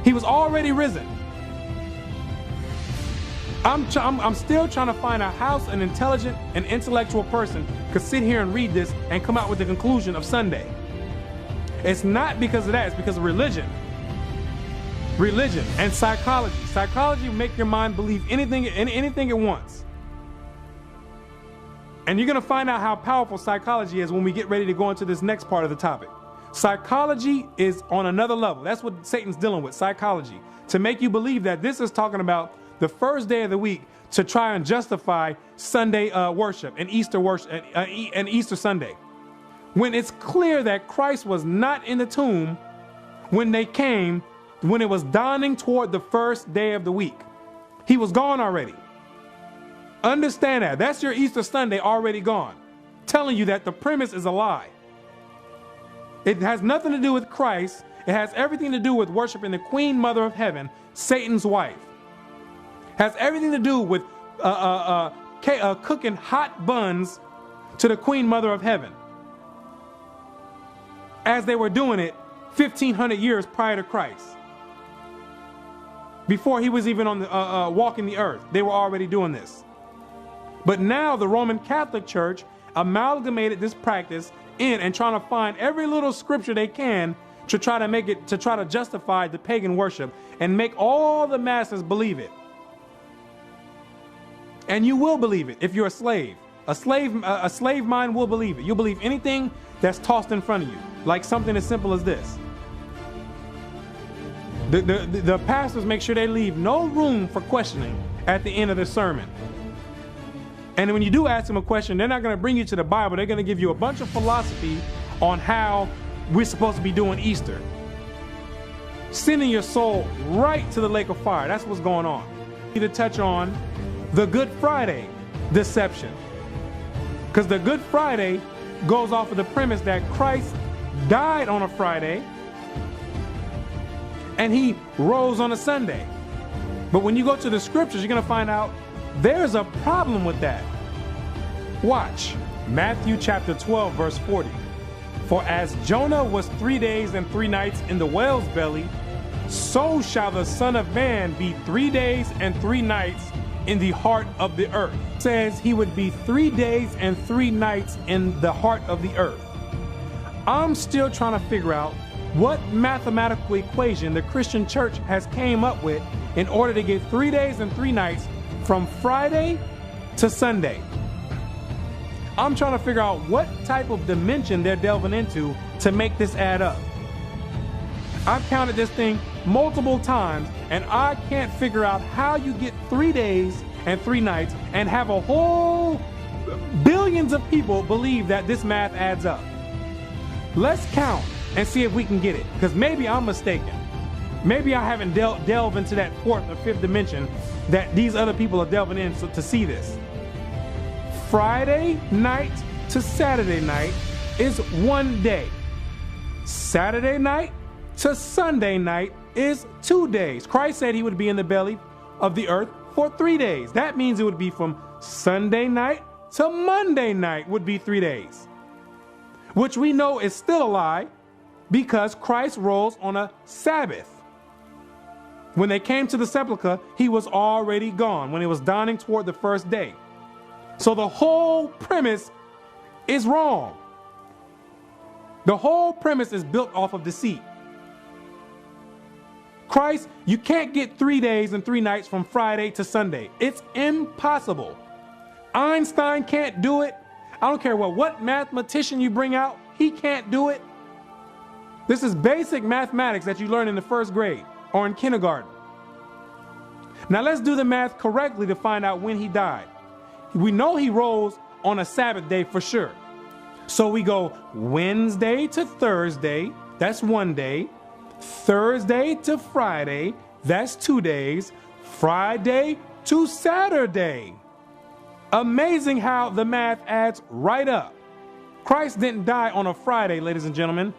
[SPEAKER 1] He was already risen. I'm still trying to find out how an intelligent and intellectual person could sit here and read this and come out with the conclusion of Sunday. It's not because of that. It's because of religion. Religion and psychology. Psychology will make your mind believe anything it wants. And you're going to find out how powerful psychology is when we get ready to go into this next part of the topic. Psychology is on another level. That's what Satan's dealing with, psychology, to make you believe that this is talking about the first day of the week to try and justify Sunday worship and Easter worship and Easter Sunday, when it's clear that Christ was not in the tomb when they came, when it was dawning toward the first day of the week. He was gone already. Understand that. That's your Easter Sunday already gone, telling you that the premise is a lie. It has nothing to do with Christ. It has everything to do with worshiping the Queen Mother of Heaven, Satan's wife. Has everything to do with cooking hot buns to the Queen Mother of Heaven, as they were doing it 1,500 years prior to Christ. Before he was even on the walking the earth, they were already doing this. But now the Roman Catholic Church amalgamated this practice in and trying to find every little scripture they can to try to make it, to try to justify the pagan worship and make all the masses believe it. And you will believe it if you're a slave. A slave mind will believe it. You'll believe anything that's tossed in front of you, like something as simple as this. The pastors make sure they leave no room for questioning at the end of the sermon. And when you do ask them a question, they're not going to bring you to the Bible. They're going to give you a bunch of philosophy on how we're supposed to be doing Easter. Sending your soul right to the lake of fire. That's what's going on. We need to touch on the Good Friday deception. Because the Good Friday goes off of the premise that Christ died on a Friday and he rose on a Sunday. But when you go to the scriptures, you're going to find out there's a problem with that. Watch Matthew chapter 12, verse 40. For as Jonah was 3 days and 3 nights in the whale's belly, so shall the Son of Man be 3 days and 3 nights in the heart of the earth. It says he would be 3 days and 3 nights in the heart of the earth. I'm still trying to figure out what mathematical equation the Christian church has came up with in order to get 3 days and 3 nights from Friday to Sunday. I'm trying to figure out what type of dimension they're delving into to make this add up. I've counted this thing multiple times and I can't figure out how you get 3 days and 3 nights and have a whole billions of people believe that this math adds up. Let's count and see if we can get it, because maybe I'm mistaken. Maybe I haven't delved into that 4th or 5th dimension that these other people are delving in to see this. Friday night to Saturday night is 1 day. Saturday night to Sunday night is 2 days. Christ said he would be in the belly of the earth for 3 days. That means it would be from Sunday night to Monday night would be 3 days, which we know is still a lie because Christ rose on a Sabbath. When they came to the sepulchre, he was already gone when it was dawning toward the first day. So the whole premise is wrong. The whole premise is built off of deceit. Christ, you can't get 3 days and 3 nights from Friday to Sunday. It's impossible. Einstein can't do it. I don't care what mathematician you bring out, he can't do it. This is basic mathematics that you learn in the 1st grade or in kindergarten. Now let's do the math correctly to find out when he died. We know he rose on a Sabbath day for sure. So we go Wednesday to Thursday, that's 1 day. Thursday to Friday, that's 2 days. Friday to Saturday. Amazing how the math adds right up. Christ didn't die on a Friday, ladies and gentlemen.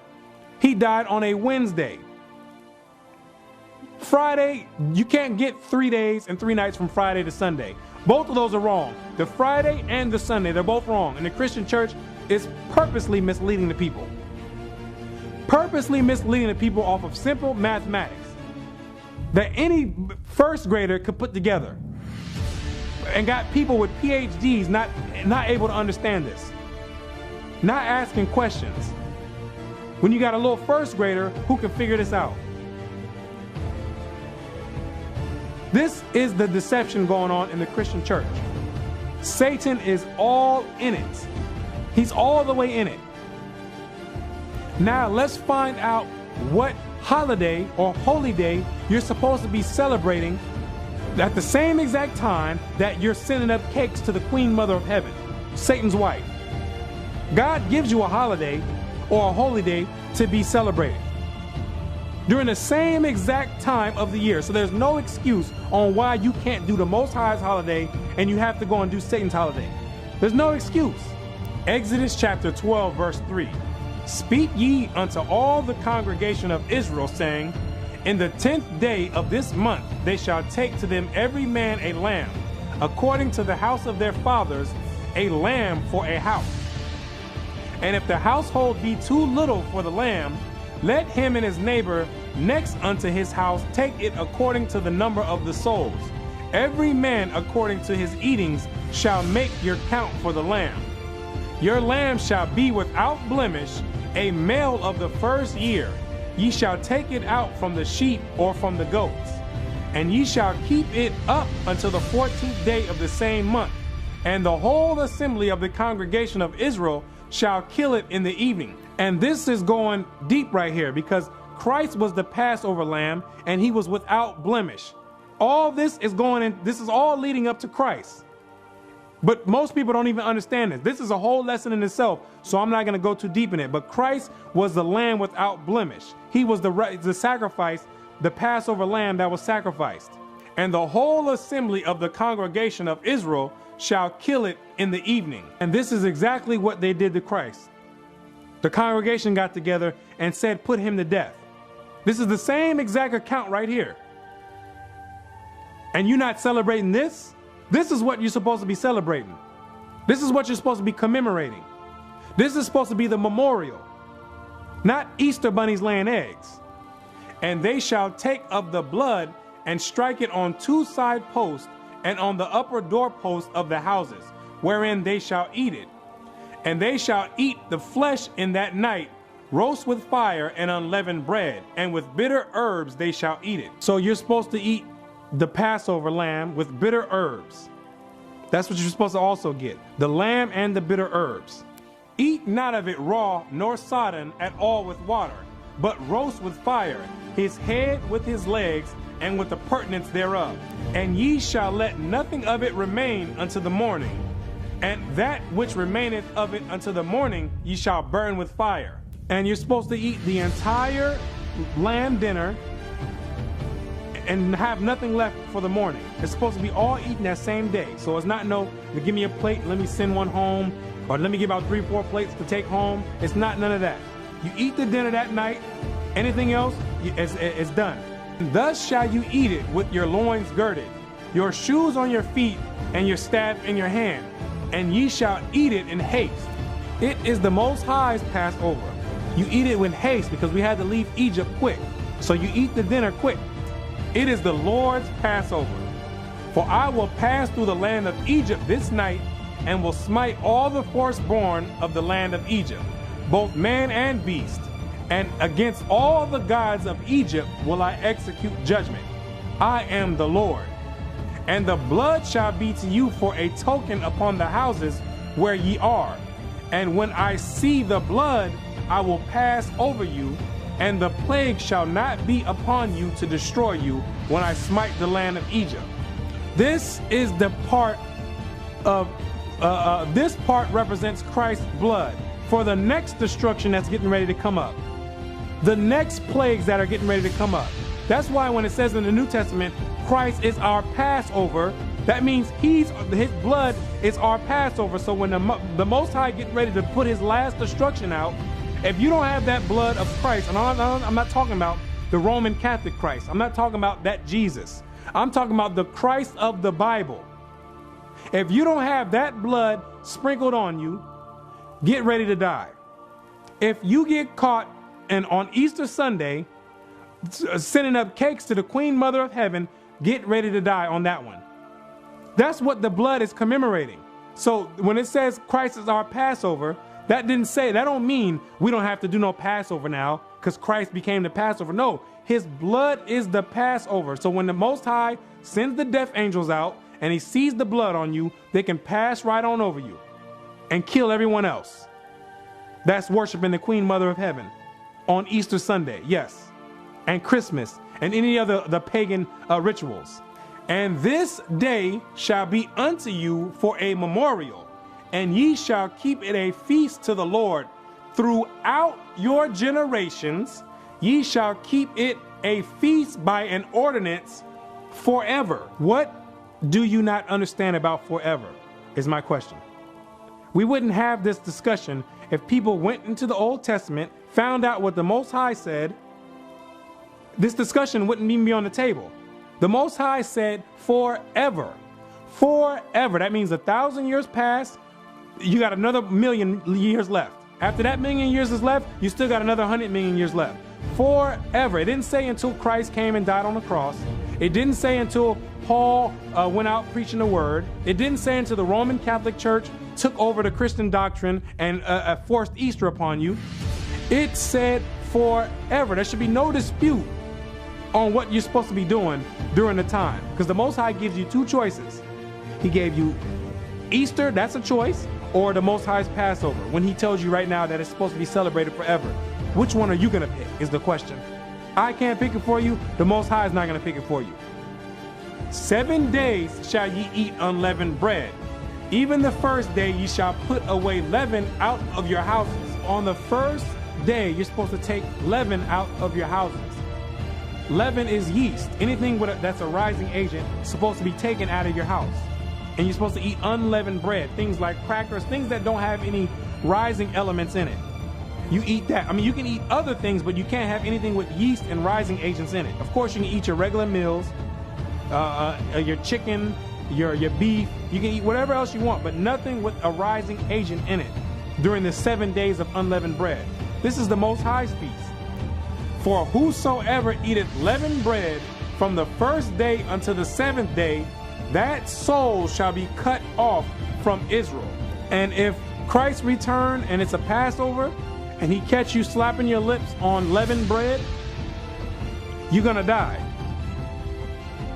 [SPEAKER 1] He died on a Wednesday. Friday, you can't get 3 days and 3 nights from Friday to Sunday. Both of those are wrong. The Friday and the Sunday, they're both wrong. And the Christian church is purposely misleading the people. Purposely misleading the people off of simple mathematics that any first grader could put together. And got people with PhDs not able to understand this. Not asking questions. When you got a little first grader who can figure this out. This is the deception going on in the Christian church. Satan is all in it. He's all the way in it. Now let's find out what holiday or holy day you're supposed to be celebrating at the same exact time that you're sending up cakes to the Queen Mother of Heaven, Satan's wife. God gives you a holiday or a holy day to be celebrated during the same exact time of the year. So there's no excuse on why you can't do the Most High's holiday and you have to go and do Satan's holiday. There's no excuse. Exodus chapter 12, verse 3. Speak ye unto all the congregation of Israel, saying, in the 10th day of this month they shall take to them every man a lamb, according to the house of their fathers, a lamb for a house. And if the household be too little for the lamb, let him and his neighbor next unto his house take it according to the number of the souls. Every man according to his eatings shall make your count for the lamb. Your lamb shall be without blemish, a male of the first year. Ye shall take it out from the sheep or from the goats, and ye shall keep it up until the 14th day of the same month. And the whole assembly of the congregation of Israel shall kill it in the evening. And this is going deep right here, because Christ was the Passover lamb and he was without blemish. All this is going in, this is all leading up to Christ. But most people don't even understand this. This is a whole lesson in itself, so I'm not going to go too deep in it. But Christ was the lamb without blemish. He was the sacrifice, the Passover lamb that was sacrificed. And the whole assembly of the congregation of Israel shall kill it in the evening. And this is exactly what they did to Christ. The congregation got together and said, put him to death. This is the same exact account right here. And you're not celebrating this? This is what you're supposed to be celebrating. This is what you're supposed to be commemorating. This is supposed to be the memorial, not Easter bunnies laying eggs. And they shall take of the blood and strike it on 2 side posts and on the upper doorposts of the houses, wherein they shall eat it. And they shall eat the flesh in that night, roast with fire and unleavened bread, and with bitter herbs they shall eat it. So you're supposed to eat the Passover lamb with bitter herbs. That's what you're supposed to also get, the lamb and the bitter herbs. Eat not of it raw nor sodden at all with water, but roast with fire, his head with his legs, and with the purtenance thereof. And ye shall let nothing of it remain unto the morning. And that which remaineth of it unto the morning ye shall burn with fire. And you're supposed to eat the entire lamb dinner and have nothing left for the morning. It's supposed to be all eaten that same day. So it's not no, give me a plate, let me send one home, or let me give out 3-4 plates to take home. It's not none of that. You eat the dinner that night, anything else is done. Thus shall you eat it with your loins girded, your shoes on your feet, and your staff in your hand. And ye shall eat it in haste. It is the Most High's Passover. You eat it with haste because we had to leave Egypt quick. So you eat the dinner quick. It is the Lord's Passover. For I will pass through the land of Egypt this night, and will smite all the firstborn of the land of Egypt, both man and beast. And against all the gods of Egypt will I execute judgment. I am the Lord. And the blood shall be to you for a token upon the houses where ye are. And when I see the blood, I will pass over you, and the plague shall not be upon you to destroy you when I smite the land of Egypt. This is the part of, this part represents Christ's blood for the next destruction that's getting ready to come up. The next plagues that are getting ready to come up. That's why when it says in the New Testament, Christ is our Passover, that means his blood is our Passover. So when the Most High getting ready to put his last destruction out, if you don't have that blood of Christ, and I'm not talking about the Roman Catholic Christ, I'm not talking about that Jesus, I'm talking about the Christ of the Bible. If you don't have that blood sprinkled on you, get ready to die. If you get caught and on Easter Sunday sending up cakes to the Queen Mother of Heaven, get ready to die on that one. That's what the blood is commemorating. So when it says Christ is our Passover, that don't mean we don't have to do no Passover now because Christ became the Passover. No, his blood is the Passover. So when the Most High sends the death angels out and he sees the blood on you, they can pass right on over you and kill everyone else that's worshiping the Queen Mother of Heaven on Easter Sunday, yes, and Christmas and any other the pagan rituals. And this day shall be unto you for a memorial, and ye shall keep it a feast to the Lord throughout your generations. Ye shall keep it a feast by an ordinance forever. What do you not understand about forever is my question. We wouldn't have this discussion if people went into the Old Testament, found out what the Most High said. This discussion wouldn't even be on the table. The Most High said forever. Forever. That means 1,000 years pass, you got another 1,000,000 years left. After that 1,000,000 years is left, you still got another 100 million years left. Forever. It didn't say until Christ came and died on the cross. It didn't say until Paul went out preaching the word. It didn't say until the Roman Catholic Church took over the Christian doctrine and forced Easter upon you. It said forever. There should be no dispute on what you're supposed to be doing during the time, because the Most High gives you two choices. He gave you Easter, that's a choice, or the Most High's Passover, when he tells you right now that it's supposed to be celebrated forever. Which one are you going to pick is the question. I can't pick it for you. The Most High is not going to pick it for you. 7 days shall ye eat unleavened bread. Even the first day ye shall put away leaven out of your houses. On the first day, you're supposed to take leaven out of your houses. Leaven is yeast. Anything that's a rising agent is supposed to be taken out of your house. And you're supposed to eat unleavened bread, things like crackers, things that don't have any rising elements in it. You eat that. I mean, you can eat other things, but you can't have anything with yeast and rising agents in it. Of course, you can eat your regular meals, your chicken, your beef. You can eat whatever else you want, but nothing with a rising agent in it during the 7 days of unleavened bread. This is the Most High's feast. For whosoever eateth leavened bread from the first day unto the 7th day, that soul shall be cut off from Israel. And if Christ return and it's a Passover, and he catch you slapping your lips on leavened bread, you're gonna die.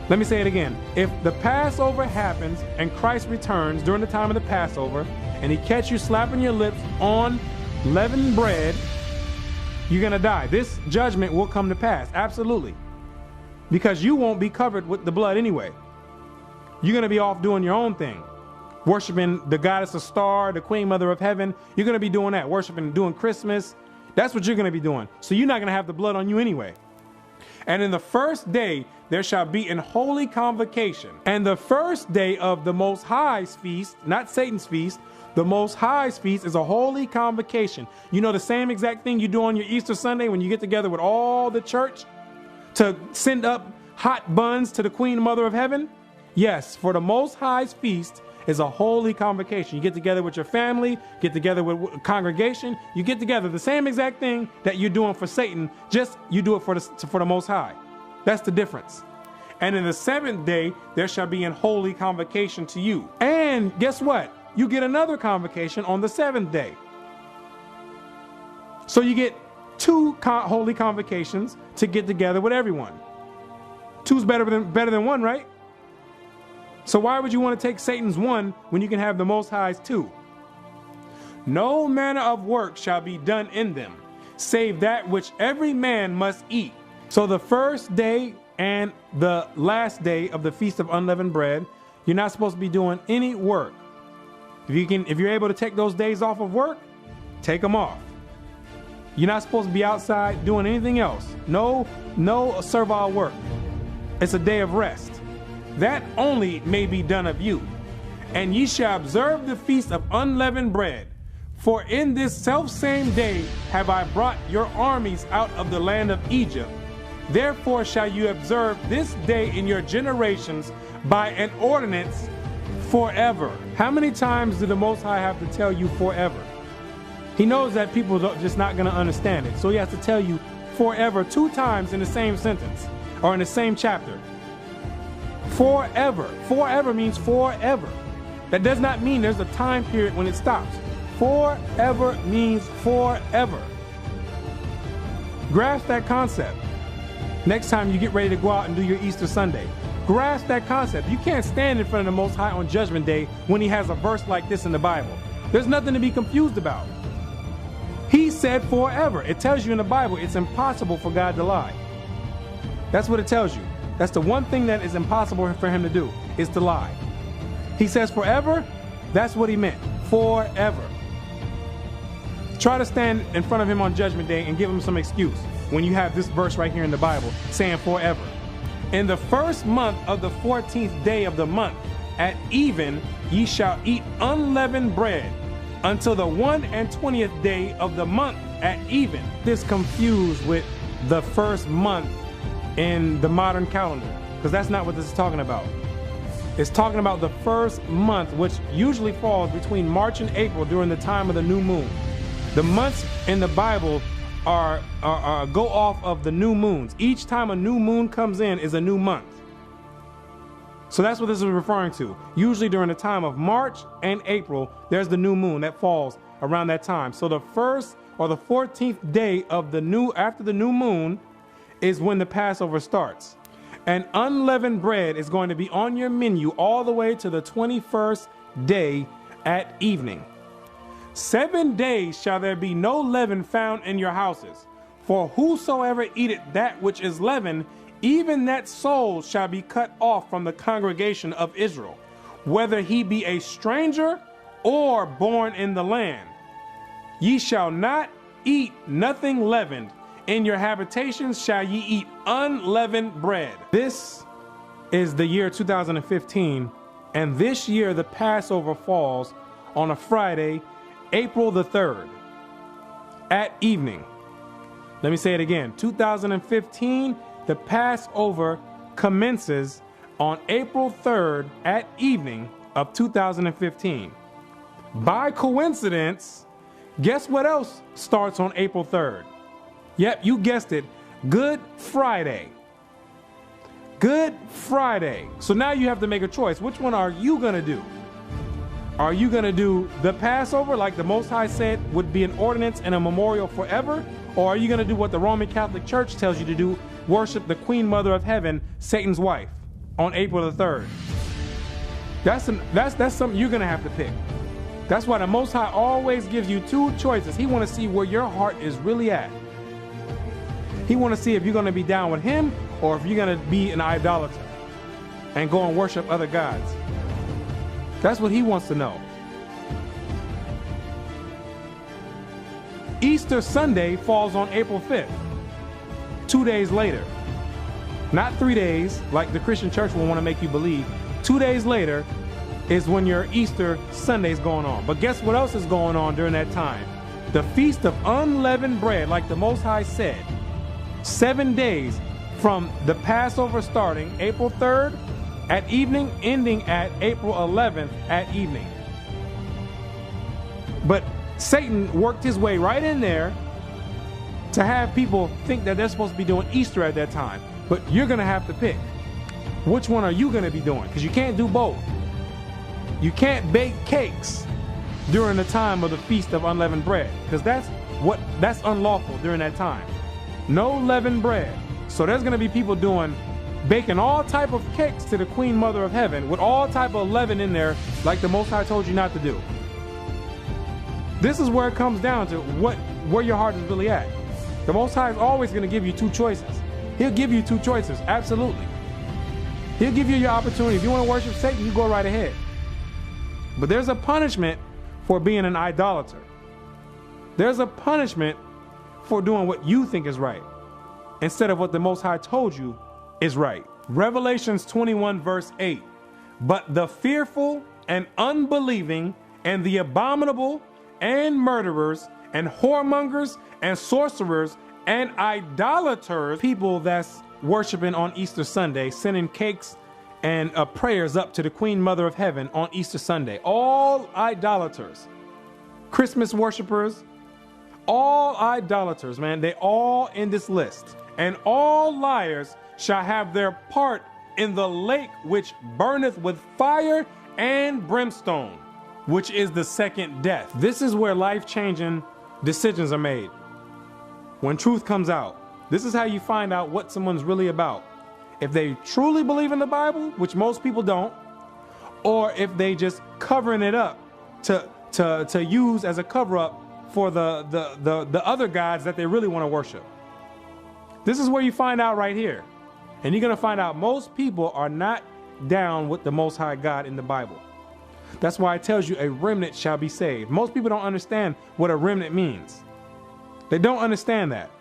[SPEAKER 1] Let me say it again. If the Passover happens and Christ returns during the time of the Passover, and he catch you slapping your lips on leavened bread, you're gonna die. This judgment will come to pass, absolutely. Because you won't be covered with the blood anyway. You're gonna be off doing your own thing. Worshiping the goddess of star, the Queen Mother of Heaven. You're gonna be doing that, worshiping, doing Christmas. That's what you're gonna be doing. So you're not gonna have the blood on you anyway. And in the first day, there shall be an holy convocation. And the first day of the Most High's feast, not Satan's feast, the Most High's feast is a holy convocation. You know the same exact thing you do on your Easter Sunday when you get together with all the church to send up hot buns to the Queen Mother of Heaven? Yes, for the Most High's feast is a holy convocation. You get together with your family, get together with a congregation, you get together, the same exact thing that you're doing for Satan, just you do it for the Most High. That's the difference. And in the 7th day, there shall be an holy convocation to you. And guess what? You get another convocation on the 7th day. So you get 2 holy convocations to get together with everyone. 2's better than 1, right? So why would you want to take Satan's 1 when you can have the Most High's 2? No manner of work shall be done in them, save that which every man must eat. So the first day and the last day of the Feast of Unleavened Bread, you're not supposed to be doing any work. If you're able to take those days off of work, take them off. You're not supposed to be outside doing anything else. No servile work. It's a day of rest. That only may be done of you. And ye shall observe the Feast of Unleavened Bread. For in this selfsame day have I brought your armies out of the land of Egypt. Therefore shall you observe this day in your generations by an ordinance forever. How many times do the Most High have to tell you forever? He knows that people are just not going to understand it. So he has to tell you forever 2 times in the same sentence or in the same chapter. Forever. Forever means forever. That does not mean there's a time period when it stops. Forever means forever. Grasp that concept. Next time you get ready to go out and do your Easter Sunday, grasp that concept. You can't stand in front of the Most High on Judgment Day when he has a verse like this in the Bible. There's nothing to be confused about. He said forever. It tells you in the Bible it's impossible for God to lie. That's what it tells you. That's the one thing that is impossible for him to do, is to lie. He says forever, that's what he meant. Forever. Try to stand in front of him on Judgment Day and give him some excuse when you have this verse right here in the Bible saying forever. In the first month of the 14th day of the month, at even, ye shall eat unleavened bread until the 21st day of the month at even. This confused with the first month in the modern calendar, because that's not what this is talking about. It's talking about the first month, which usually falls between March and April during the time of the new moon. The months in the Bible are go off of the new moons. Each time a new moon comes in is a new month. So that's what this is referring to. Usually during the time of March and April, there's the new moon that falls around that time. So the first or the 14th day of after the new moon is when the Passover starts. And unleavened bread is going to be on your menu all the way to the 21st day at evening. 7 days shall there be no leaven found in your houses. For whosoever eateth that which is leavened, even that soul shall be cut off from the congregation of Israel, whether he be a stranger or born in the land. Ye shall not eat nothing leavened. In your habitations shall ye eat unleavened bread. This is the year 2015, and this year the Passover falls on a Friday, April the 3rd, at evening. Let me say it again. 2015, the Passover commences on April 3rd at evening of 2015. By coincidence, guess what else starts on April 3rd? Yep, you guessed it. Good Friday. Good Friday. So now you have to make a choice. Which one are you going to do? Are you going to do the Passover like the Most High said would be an ordinance and a memorial forever? Or are you going to do what the Roman Catholic Church tells you to do? Worship the Queen Mother of Heaven, Satan's wife, on April the 3rd. That's something you're going to have to pick. That's why the Most High always gives you 2 choices. He wants to see where your heart is really at. He wants to see if you're going to be down with him or if you're going to be an idolater and go and worship other gods. That's what he wants to know. Easter Sunday falls on April 5th, 2 days later. Not 3 days, like the Christian church will want to make you believe. 2 days later is when your Easter Sunday is going on. But guess what else is going on during that time? The Feast of Unleavened Bread, like the Most High said. 7 days from the Passover starting April 3rd at evening, ending at April 11th at evening. But Satan worked his way right in there to have people think that they're supposed to be doing Easter at that time. But you're going to have to pick. Which one are you going to be doing? Because you can't do both. You can't bake cakes during the time of the Feast of Unleavened Bread, because that's unlawful during that time. No leavened bread. So there's going to be people baking all type of cakes to the Queen Mother of Heaven with all type of leaven in there, like the Most High told you not to do. This is where it comes down to where your heart is really at. The Most High is always going to give you two choices. He'll give you two choices, absolutely. He'll give you your opportunity. If you want to worship Satan, you go right ahead. But there's a punishment for being an idolater. There's a punishment for doing what you think is right instead of what the Most High told you is right. Revelations 21 verse 8. But the fearful and unbelieving and the abominable and murderers and whoremongers and sorcerers and idolaters, people that's worshiping on Easter Sunday, sending cakes and prayers up to the Queen Mother of Heaven on Easter Sunday. All idolaters, Christmas worshipers, all idolaters, man, they all in this list. And all liars shall have their part in the lake which burneth with fire and brimstone, which is the second death. This is where life-changing decisions are made. When truth comes out, this is how you find out what someone's really about. If they truly believe in the Bible, which most people don't, or if they just covering it up to use as a cover-up for the other gods that they really want to worship. This is where you find out right here. And you're going to find out most people are not down with the Most High God in the Bible. That's why it tells you a remnant shall be saved. Most people don't understand what a remnant means. They don't understand that.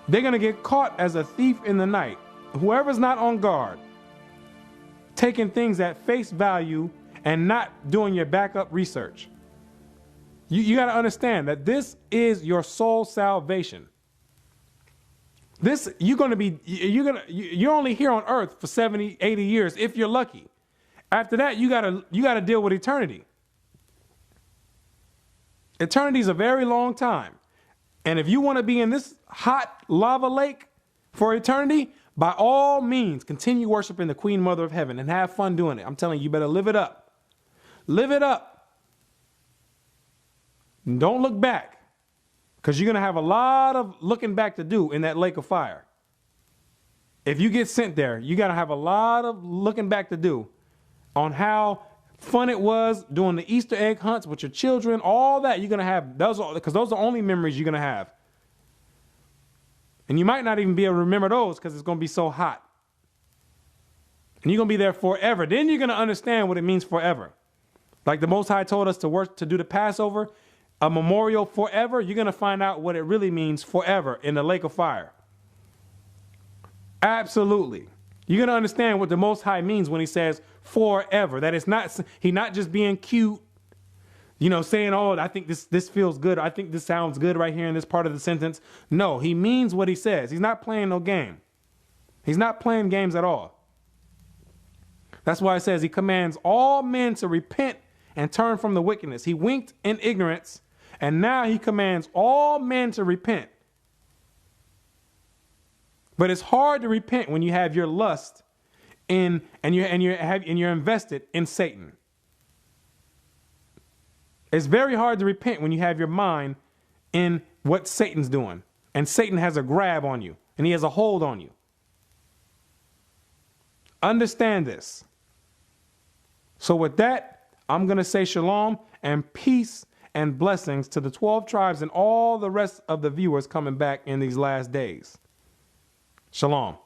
[SPEAKER 1] They're going to get caught as a thief in the night. Whoever's not on guard, taking things at face value and not doing your backup research. You got to understand that this is your soul salvation. This, you're only here on earth for 70, 80 years if you're lucky. After that, you gotta deal with eternity. Eternity is a very long time. And if you want to be in this hot lava lake for eternity, by all means, continue worshiping the Queen Mother of Heaven and have fun doing it. I'm telling you, you better live it up. Live it up. And don't look back. Because you're going to have a lot of looking back to do in that lake of fire. If you get sent there, you got to have a lot of looking back to do on how fun it was doing the Easter egg hunts with your children, all that you're going to have. Because those are only memories you're going to have. And you might not even be able to remember those because it's going to be so hot. And you're going to be there forever. Then you're going to understand what it means forever. Like the Most High told us to do the Passover, a memorial forever. You're going to find out what it really means forever in the lake of fire. Absolutely. You're going to understand what the Most High means when he says forever. That it's not, he's not just being cute, you know, saying, oh, I think this feels good. I think this sounds good right here in this part of the sentence. No, he means what he says. He's not playing no game. He's not playing games at all. That's why it says he commands all men to repent and turn from the wickedness. He winked in ignorance, and now he commands all men to repent. But it's hard to repent when you have your lust in and you're invested in Satan. It's very hard to repent when you have your mind in what Satan's doing, and Satan has a grab on you and he has a hold on you. Understand this. So with that, I'm going to say shalom and peace and blessings to the 12 tribes and all the rest of the viewers coming back in these last days. Shalom.